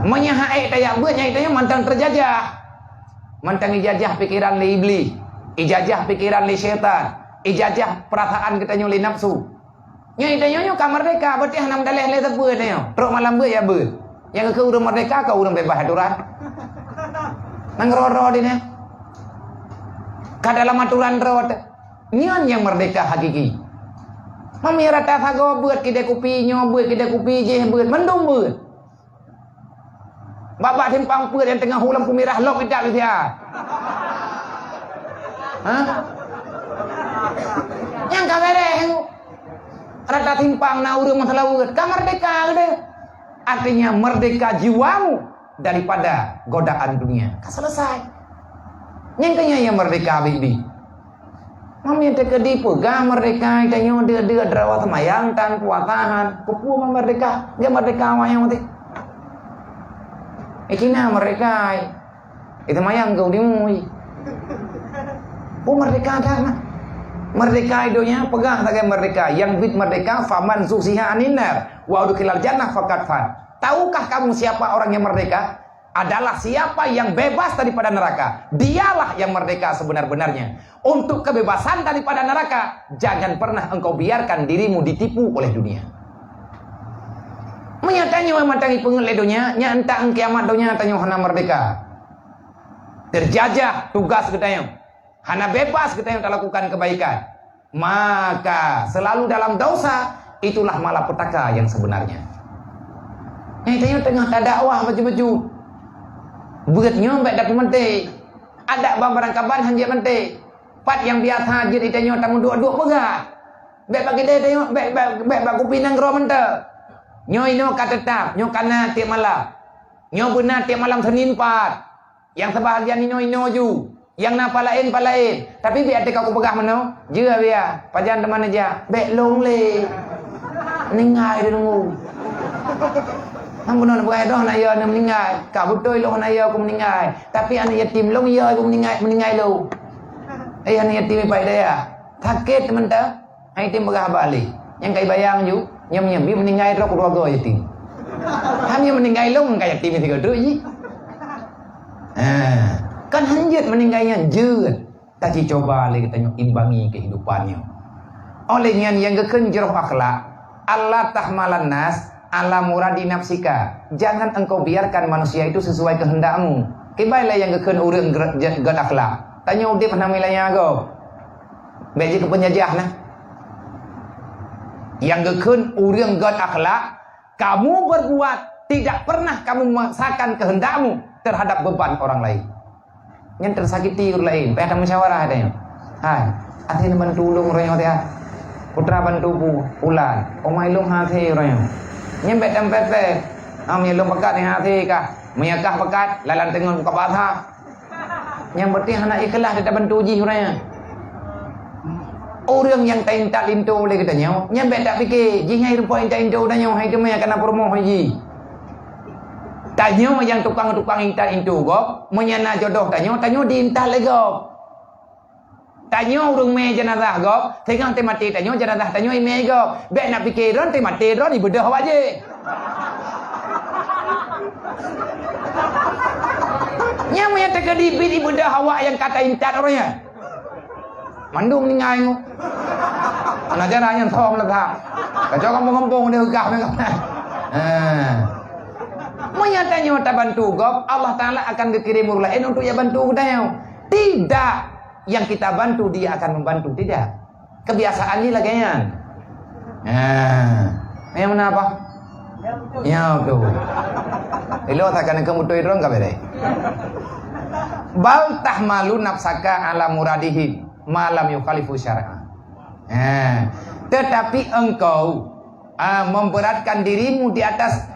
Menyahai tayak buat nyai tanya mantang terjajah, mantang ijajah pikiran li iblis, ijajah pikiran li syaitan, ijajah perasaan kita nyuli nafsu. Nyai tanya nyo kamar merdeka, berarti hanam daleh le tebu tanya. Teruk malam ber ya ber. Yang ke urang merdeka kau urang bebas aturan. Nang roro dine. Ka dalam aturan rot. Nyon yang merdeka hakiki. Mami rata sago buat kedai kopi nyo buat kedai kopi je buat mendung buat. Bapak timpang buat yang tengah hulam kumirah lok tidak dia. Hah? Yang kabareh rata timpang na urang masalah buat. Ka merdeka gede. Artinya merdeka jiwamu daripada godaan dunia. Ka selesai. Nyengkanya yang merdeka bibi. Mami teka dipu ga merdeka itanyo dia drawat mayang tan puatahan kupu merdeka dia merdeka wayang mati ikina merdeka itu mayang kau dimui merdeka dah merdeka idonya pegang tagai merdeka yang bit merdeka faman zusiha aninar wa udkhilal jannah faqad fan. Tahukah kamu siapa orang yang merdeka? Adalah siapa yang bebas daripada neraka. Dialah yang merdeka sebenar-benarnya. Untuk kebebasan daripada neraka, jangan pernah engkau biarkan dirimu ditipu oleh dunia. Menyatanya memantangi pengeledonya, nyanta kiamat donya tanya hana merdeka. Terjajah tugas kita hana bebas kita yang lakukan kebaikan. Maka selalu dalam dosa, itulah malapetaka yang sebenarnya. Yang tanya tengah tak dakwah baju-baju. Buat nyombat dapat mente. Ada barang kaban hanjir mente. Pat yang biasa hajir itanyo tamu dua-dua pegat. Bek bagi dia tengok bek kopi nang gro mente. Nyo ino ka tetap, nyo kana tiap malam. Nyo benar tiap malam Senin 4. Yang sebahagian ino ju. Yang na palain. Tapi biar kau pegah mano. Jua biar. Pajan teman aja. Bek long le. Ningai dulu. Ampunan bukan dah nak ya nak meninggal. Kau betul lo nak ya aku meninggal. Tapi anak yatim lo ya aku meninggal lo. Anak yatim apa dia? Sakit teman ta? Yatim berah balik. Yang kai bayang ju, nyam bi meninggal ro keluarga yatim. Hanya meninggal lo kai yatim itu tu ji. Kan hanjat meninggalnya jeut. Tapi coba lagi kita imbangi kehidupannya. Olehnya yang kekenjroh akhlak, Allah tahmalan nas ala muradi nafsika. Jangan engkau biarkan manusia itu sesuai kehendakmu. Kebailah yang keken urang gad akhlak. Tanya udip pernah milanya go. Beji ke penjajah nah. Yang keken urang gad akhlak, kamu berbuat tidak pernah kamu memaksakan kehendakmu terhadap beban orang lain. Yang tersakiti orang lain, ada musyawarah ada. Hai, atin bantu ulung royo dia. Putra bantu pulan. Omai lung hati royo. Nyembet dan pepet. Nyelung pekat yang hati kah. Menyakah pekat. Lalan tengok buka patah. Yang berarti anak ikhlas dia tak bantu uji orangnya. Orang yang tak intak lintu boleh katanya. Nyembet tak fikir. Jihai rupa intak lintu dah nyawa. Hai tu maya kena permoh haji. Tanya yang tukang-tukang intak lintu gop. Menyana jodoh tanya. Tanya diintak lagi gop. Tanya urung me jenazah gop, tengah te mati tanya jenazah tanya ime gop. Bek nak pikiran te mati ron ibadah waje. Nya me te kedipit ibadah hawa yang kata intat orangnya. Mandung ni ngai ngo. Ana jana yang thong la tha. Ka cho kampung-kampung dia gah me. Nyonya tanya tak bantu gop, Allah Ta'ala akan kirim orang lain untuk ya bantu kita. Tidak. Yang kita bantu dia akan membantu. Tidak. Kebiasaan ni lagi kan. Yang mana apa? Ya betul. Ilo tak kena kemutu irong ka bere. Bal tahmalu nafsaka ala muradihi malam yukhalifu syar'a. Tetapi engkau memberatkan dirimu di atas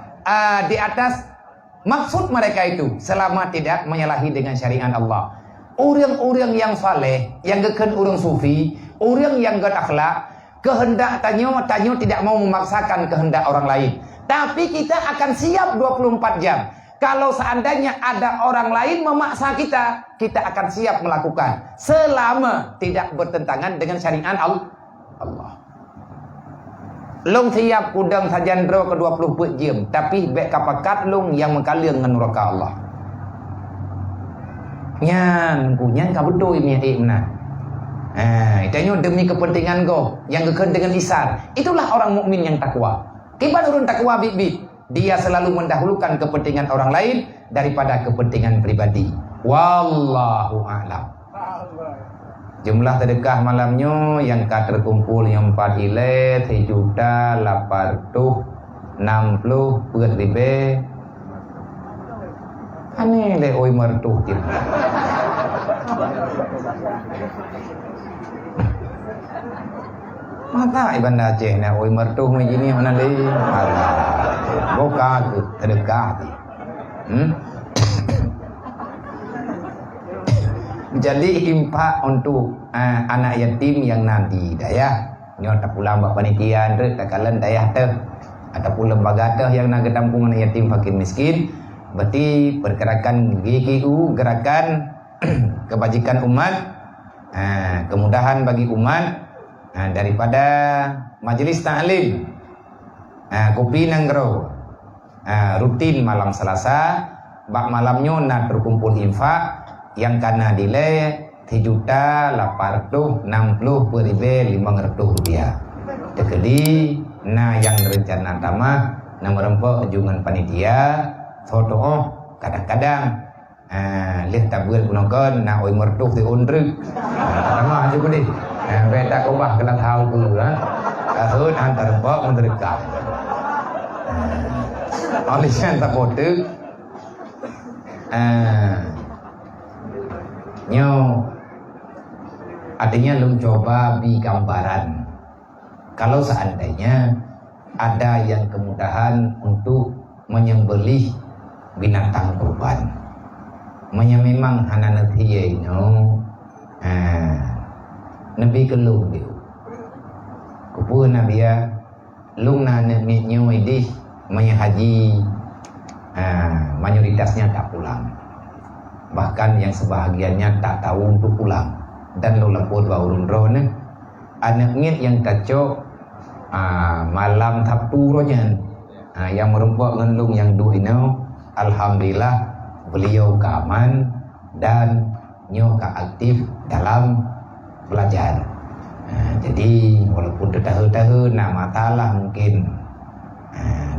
maksud mereka itu selama tidak menyalahi dengan syariat Allah. Orang-orang yang saleh, yang gekan orang sufi, orang yang berakhlak, kehendak tanyo tidak mau memaksakan kehendak orang lain. Tapi kita akan siap 24 jam. Kalau seandainya ada orang lain memaksa kita, kita akan siap melakukan selama tidak bertentangan dengan syariat Allah. Long siap kudang sajandra ke 24 jam, tapi bek kapakat long yang mengkalian dengan neraka Allah. Nyan kunyan ka betul ini benar. Itanya demi kepentingan go yang gekan dengan lisan. Itulah orang mukmin yang takwa. Kiban urun takwa bibit, dia selalu mendahulukan kepentingan orang lain daripada kepentingan pribadi. Wallahu a'lam. Jumlah sedekah malamnya yang terkumpul yang 4 ilet 1.860 per ribe. Aneh le oi mertuh gitu. Mata Iban Aceh na oi mertuh begini mana le? Alah. Boka sedekah. Jadi impak untuk anak yatim yang nanti daya nyota pulang bak panitia ndre takalan daya teh ataupun lembaga teh yang nak tampung anak yatim fakir miskin. Berarti pergerakan GKU, gerakan kebajikan umat, kemudahan bagi umat, daripada majelis ta'lim Kopi Nanggro, rutin malam Selasa, bak malamnya nak terkumpul infak yang karena nilai 7.860 rupiah. Tekedi, nah yang rencana tamah, nah merempok jungan panitia. Foto kadang-kadang lihat tabel gunakan nak oi mertuh di undruk sama juga deh beda kobah kena tahu dulu tahun antar bak mendekat oleh yang tak foto nyo artinya lu coba bi gambaran kalau seandainya ada yang kemudahan untuk menyembelih binatang kurban, memang hana nanti nabi kelung dia, kupun nabi ya, lung na nabi nyoi di, haji, mayoritasnya tak pulang, bahkan yang sebahagiannya tak tahu untuk pulang, dan lo lapor baurun drone, anaknya yang kacau, malam tapturonya, yang merumpok ngelung yang dua ini. Alhamdulillah beliau keaman dan nyoka aktif dalam belajar. Jadi walaupun tahun-tahun nak matalah mungkin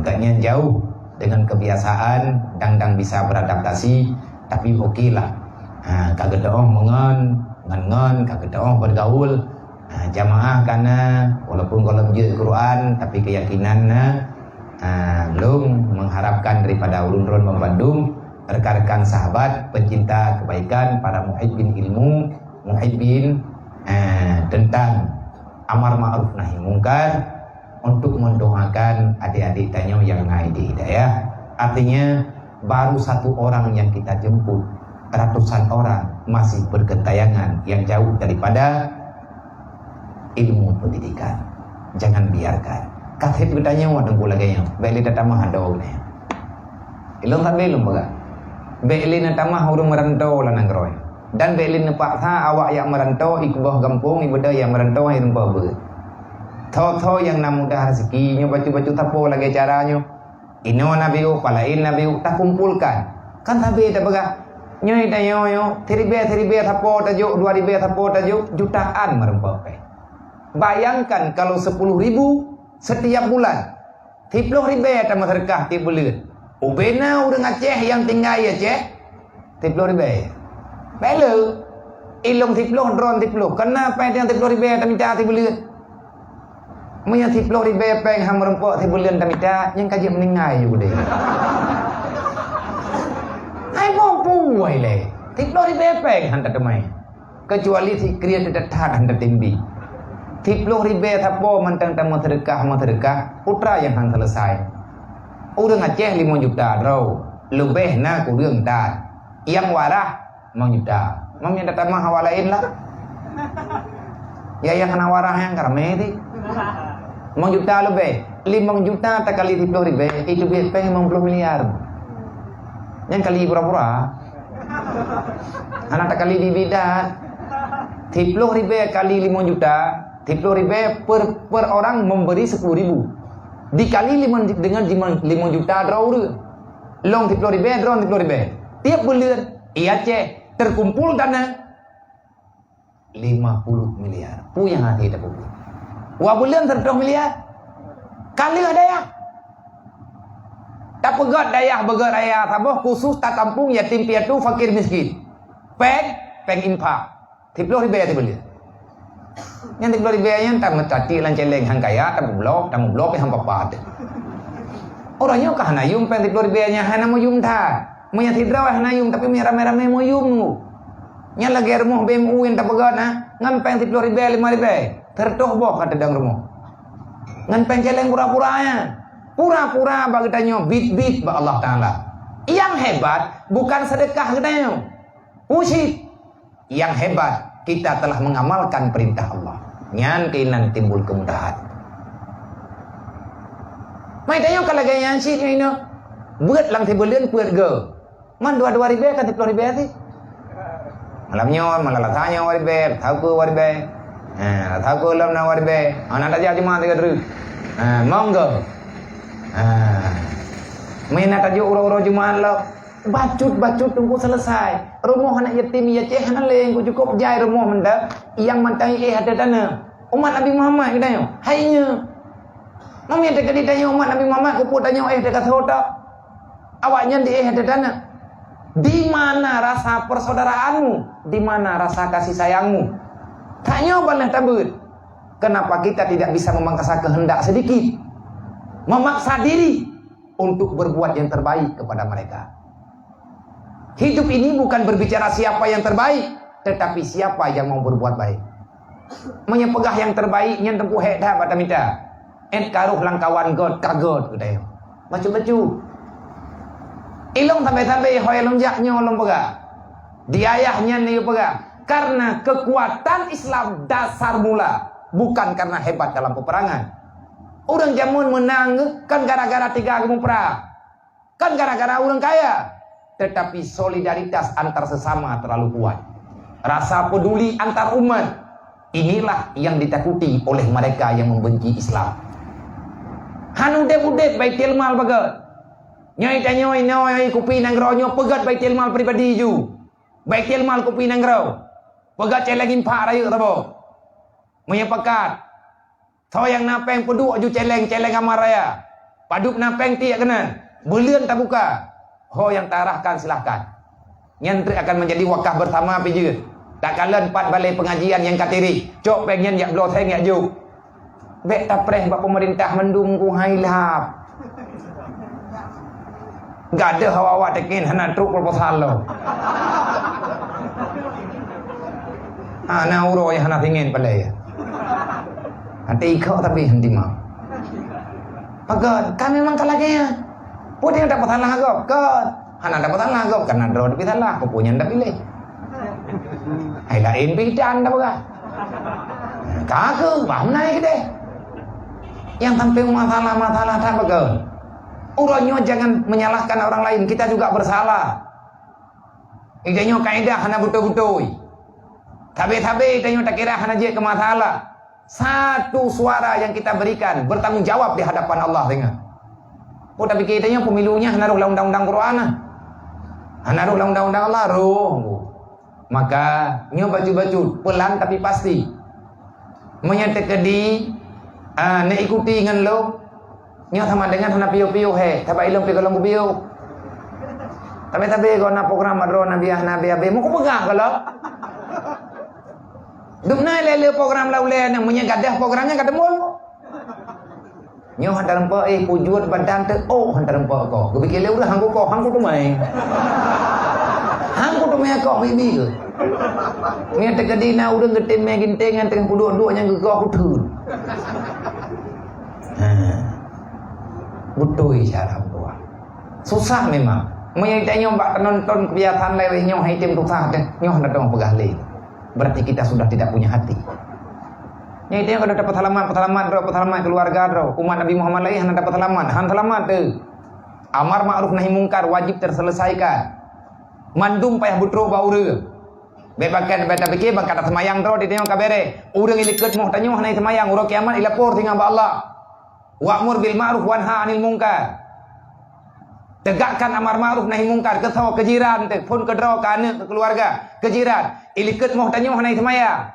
agaknya jauh dengan kebiasaan dan bisa beradaptasi, tapi okeylah. Kagak doong mengon kagak doong bergaul jamaah karena walaupun kalau belajar Quran tapi keyakinannya belum mengharapkan daripada ulun-ulun Bandung, rekan-rekan sahabat pencinta kebaikan, para muhibbin ilmu, muhibbin tentang amar ma'ruf nahi mungkar untuk mendoakan adik-adik tanyo yang ngaidi hidayah. Artinya baru satu orang yang kita jemput, ratusan orang masih bergentayangan yang jauh daripada ilmu pendidikan. Jangan biarkan. Katanya bertanya wadang pula gayang. Beli datama hadau ni. Ilong tak belum baga. Beli natama hurung merantau lah nanggroy. Dan beli nepaksa awak yang merantau ikubah kampung ibadah yang merantau yang babe. Tho yang nak mudah rezekinya baju-baju tapo lagi caranya. Ino nabiu palain nabiu tak kumpulkan. Kan tabe tak baga. Nyoi tayo teribe tapo tajuk 2 ribu tapo tajuk jutaan merempau. Bayangkan kalau 10.000 setiap bulan 30 ribu tak sedekah tiap bulan. Ubena urang Aceh yang tinggal ya Aceh 30 ribu. Bela ilong 30 drone 30. Kenapa yang 30 ribu tak minta 30 bulan? Maya 30 ribu peng ham rempok 30 bulan tak minta yang kaji meninggal juga deh. Hai mampu wai le. 30 ribu peng hantar temai. Kecuali si kriya tetap hantar timbi. 30 ribu thapo mentang tamu sedekah putra yang han selesai. Urang Aceh 5 juta draw. Lebih na ku urang tat. Yang warah 5 juta. Mamnya datang mah hawalain lah. Ya yang kena warah yang karame ti. 5 juta lebih. 5 juta tak kali 30 ribu itu biasa 50 miliar. Yang kali pura-pura. Anak tak kali dividan. 30 ribu kali 5 juta. 30 ribu per orang memberi 10 ribu. Dikali 5 dengan 5 juta draw dia. Long 30 ribu, draw 30 ribu. Tiap bulan, Aceh terkumpul dana 50 miliar. Puyang hati tak pun. Wah bulan 30 miliar. Kali ada ya. Tak pegat dayah begat raya. Sabah khusus tak kampung yatim piatu fakir miskin. Peng infak. 30 ribu ya bulan. Yang 30 ribu yang tak metati lanceleng hang kaya tak blok yang papat. Orangnya kah hanayum peng 30 ribu nya hana mo yum tha. Mo yang tidraw hanayum tapi mo rame-rame mo yum. Nya lagi remoh BMU yang tak pegat na ngan peng 30 ribu 5 ribu. Tertoh boh kata dang remoh. Ngan peng celeng pura-puranya. Pura-pura bagi tanyo bit-bit ba Allah Taala. Yang hebat bukan sedekah katanya. Pusit. Yang hebat kita telah mengamalkan perintah Allah. Nyan kainan timbul kemudahan. Mai tayo kalagayan si ini. Buat lang tibulan buat ge. Man 2 ribu kan 30 ribu ti. Malamnya malalatanya ribu, tahu ke ribu. Tahu ke lam na ribu. Anak aja cuma 3 ribu. Monggo. Main tajuk uro-uro Jumat lo. Bacut tunggu selesai. Rumah anak yatim ya Aceh hana leng ku cukup jai rumah menda yang mantai ada dana. Umat Nabi Muhammad katanya. Hainya. Mami ada kali tanya umat Nabi Muhammad ku put tanya dekat hotel. Awaknya di ada dana. Di mana rasa persaudaraanmu? Di mana rasa kasih sayangmu? Tanya balah tabut. Kenapa kita tidak bisa memangkasa kehendak sedikit? Memaksa diri untuk berbuat yang terbaik kepada mereka. Hidup ini bukan berbicara siapa yang terbaik, tetapi siapa yang mau berbuat baik. Menyepegah yang terbaik, yang tempuh dah pada minta. Karuh langkawan god kagot gitu. Bacu-bacu. Ilong sampai-sampai hoy lonjaknya long pegah. Di ayahnya nih pegah. Karena kekuatan Islam dasar mula, bukan karena hebat dalam peperangan. Orang jamun menang kan gara-gara 3 gemuk perang. Kan gara-gara orang kaya. Tetapi solidaritas antar sesama terlalu kuat. Rasa peduli antar umat. Inilah yang ditakuti oleh mereka yang membenci Islam. Hanudep-udep baitil mal bagat. Nyoi tanyoi nyoi kupi nangronyo pegat baitil mal pribadi ju. Baitil mal kupi nanggro. Pegat celengin pak rayu tabo. Menyepakat. Tho yang napeng peduk ju celeng amar raya. Paduk napeng tiak kena. Bulian tak buka. Ho yang tarahkan silahkan. Nyantri akan menjadi wakaf bersama pijir. Tak kalian 4 balai pengajian yang katiri. Cok pengen yak bloseng yak juk. Bek tapreh bak pemerintah mendung ku hailap. Gak ada hawa-hawa tekin hana truk proposal lo. Ana uro yang hana pingin palai. Hati ikau tapi henti mau. Pagat, kan memang kalagaya. Putih dapat salah agak, kan? Hana dapat salah agak, karena drone tapi salah, punya ndak pilih. Hai lain pidan dah baga. Kagak, paham naik deh. Yang tampil masalah tak baga. Urangnya jangan menyalahkan orang lain, kita juga bersalah. Idenya kaidah hana betul-betul. Tabe-tabe idenya tak kira hana je ke masalah. Satu suara yang kita berikan bertanggung jawab di hadapan Allah dengan. Oh tapi kitanya pemilunya naruh undang-undang Quran lah. Naruh undang-undang Allah roh. Maka nyo baju-baju pelan tapi pasti. Menyatakan di ne ikuti dengan lo. Nyo sama dengan hana piu-piu he. Taba ilong pi kolong piu. Tapi kau nak program adro nabi mau kau pegang kalau. Dukna lele program laule yang punya gadah programnya kada mul. Nyo hantar empa pujut badan te hantar empa ko. Gua pikir le udah hangku tu mai. Hangku tu mai ko bibi ke. Ngia te kadina udah ngetim me gintengan tengah puduk-duk yang ko hutun. Butoi cara buat. Susah memang. Menyai nyo bak nonton kebiasaan leweh nyo hai tim susah deh. Nyo hendak dong pegah le. Berarti kita sudah tidak punya hati. Nyai tengok kalau dapat halaman keluarga ro. Umat Nabi Muhammad lain hendak dapat halaman. Han halaman tu. Amar ma'ruf nahi mungkar wajib terselesaikan. Mandum payah butro baure. Bebakan beta fikir bang kata semayang ro ditengok kabere. Urang ilikut moh tanyo hanai semayang uro kiamat ilapor tinggal ba Allah. Wa'mur bil ma'ruf wanha 'anil munkar. Tegakkan amar ma'ruf nahi mungkar ke sawa kejiran te pun ke dro ka anak ke keluarga kejiran ilikut moh tanyo hanai semayang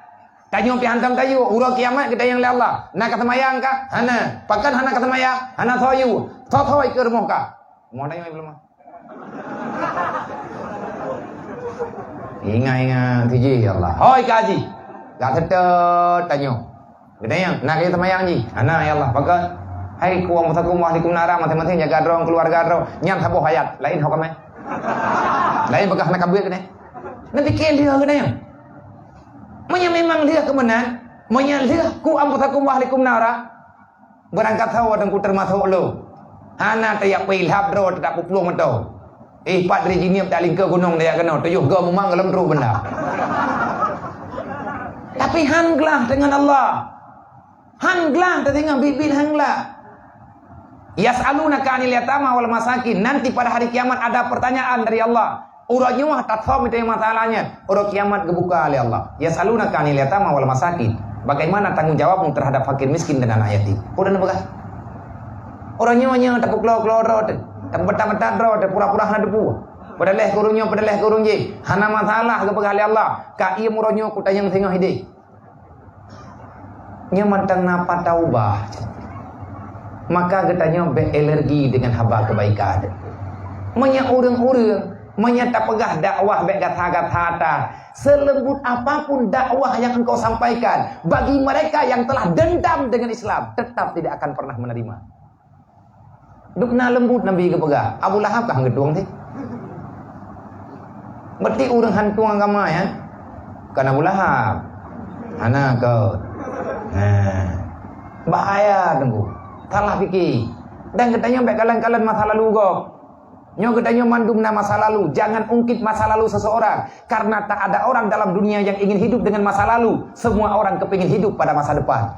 tanyo pi hantam tayu uro kiamat kita yang le Allah nak ka semayang ka hana pakan hana ka semayang hana thoyu thoi ke moh ka moh tanyo belum ingat tiji Allah hoi kaji gak tetet tanyo kita yang nak ka semayang ji hana ya Allah pakan hai kuang mutakum wahlikum nara masing-masing jaga drong keluarga drong nyam saboh hayat lain hok kamai lain bekah nak kabut kene nanti kel dia kene yang memang dia kemenan monya dia ku amputakum wahlikum nara berangkat tahu dan ku termasuk lo hana tayak pilhab dro tak puplung meto padri jiniap tak lingke gunung dia kena tuyuh ge memang dalam ru benda tapi hanglah dengan Allah hanglah dengan bibit hanglah. Yas'alunaka 'anil yatama wal masakin. Nanti pada hari kiamat ada pertanyaan dari Allah. Uranya mah tatfam itu masalahnya. Ura kiamat kebuka oleh Allah. Yas'alunaka 'anil yatama wal masakin. Bagaimana tanggung jawabmu terhadap fakir miskin dan anak yatim? Udah nebak. Uranya mah tak klo-klo ro, tak betat-betat ro, pura-pura hana depu. Padahal kurung je. Hana masalah kebuka oleh Allah. Ka ieu uranya ku tanyang tengah hide. Nya mantang napa taubah. Maka katanya berenergi dengan haba kebaikan. Menya orang-orang menya tak pegah dakwah baik kata-kata. Selembut apapun dakwah yang engkau sampaikan, bagi mereka yang telah dendam dengan Islam tetap tidak akan pernah menerima. Dukna lembut Nabi ke pegah. Abu Lahab kah ngeduang teh? Berarti orang hantung agama ya. Kan Abu Lahab. Ana kau. Bahaya tunggu. Salah fikir. Dan katanya baik kalian masa lalu kok. Nyo katanya mandumna masa lalu. Jangan ungkit masa lalu seseorang. Karena tak ada orang dalam dunia yang ingin hidup dengan masa lalu. Semua orang kepingin hidup pada masa depan.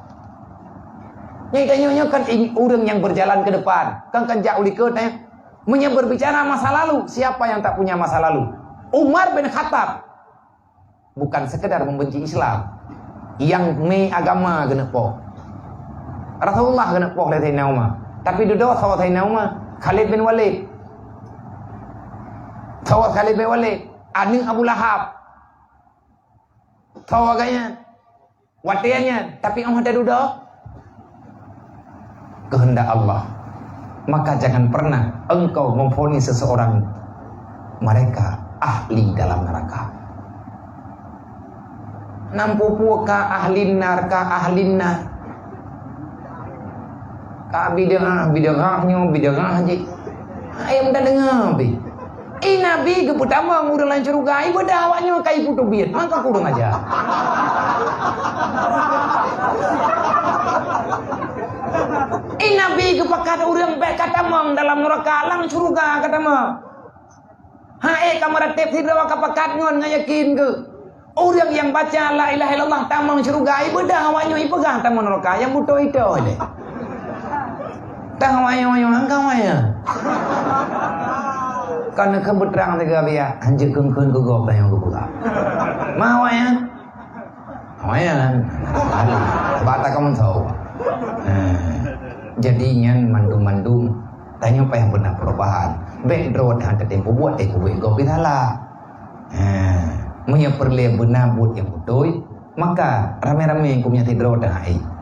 Nyo kan orang yang berjalan ke depan. Kan jauh likutnya. Menye berbicara masa lalu. Siapa yang tak punya masa lalu? Umar bin Khattab. Bukan sekedar membenci Islam. Yang agama genepo. Rasulullah kena poh dari Sayyidina Umar. Tapi duduk sahabat Sayyidina Umar, Khalid bin Walid. Sahabat Khalid bin Walid, aning Abu Lahab. Sahabatnya, watiannya, tapi Umar ada duduk. Kehendak Allah. Maka jangan pernah engkau memvonis seseorang mereka ahli dalam neraka. Nampupuka ahlin narka ahlin nar. Bidangah je. Ayam dah dengar be. Nabi ke pertama muda lain curuga, ibu dah awaknya kai putu biat. Maka kurang aja. Nabi ke pakat urang baik kata mong dalam neraka lang curuga kata mong. Kamar tep tidak ka pakat ngon ngayakin ke. Orang yang baca la ilaha illallah tamang curuga, ibu dah awaknya ipegah tamang neraka yang butuh itu aja. Tang wayang-wayang angkang wayang. Karena kebeterang tiga biar anjir keun-keun ke gop yang ke buka. Mau wayang? Wayang. Bata kamu tahu. Jadinya mandum-mandum tanya apa yang benar perubahan. Background ada tempo buat kuwe gop itala. Punya perle benar buat yang betul, maka rame-rame yang punya tidur dah ai.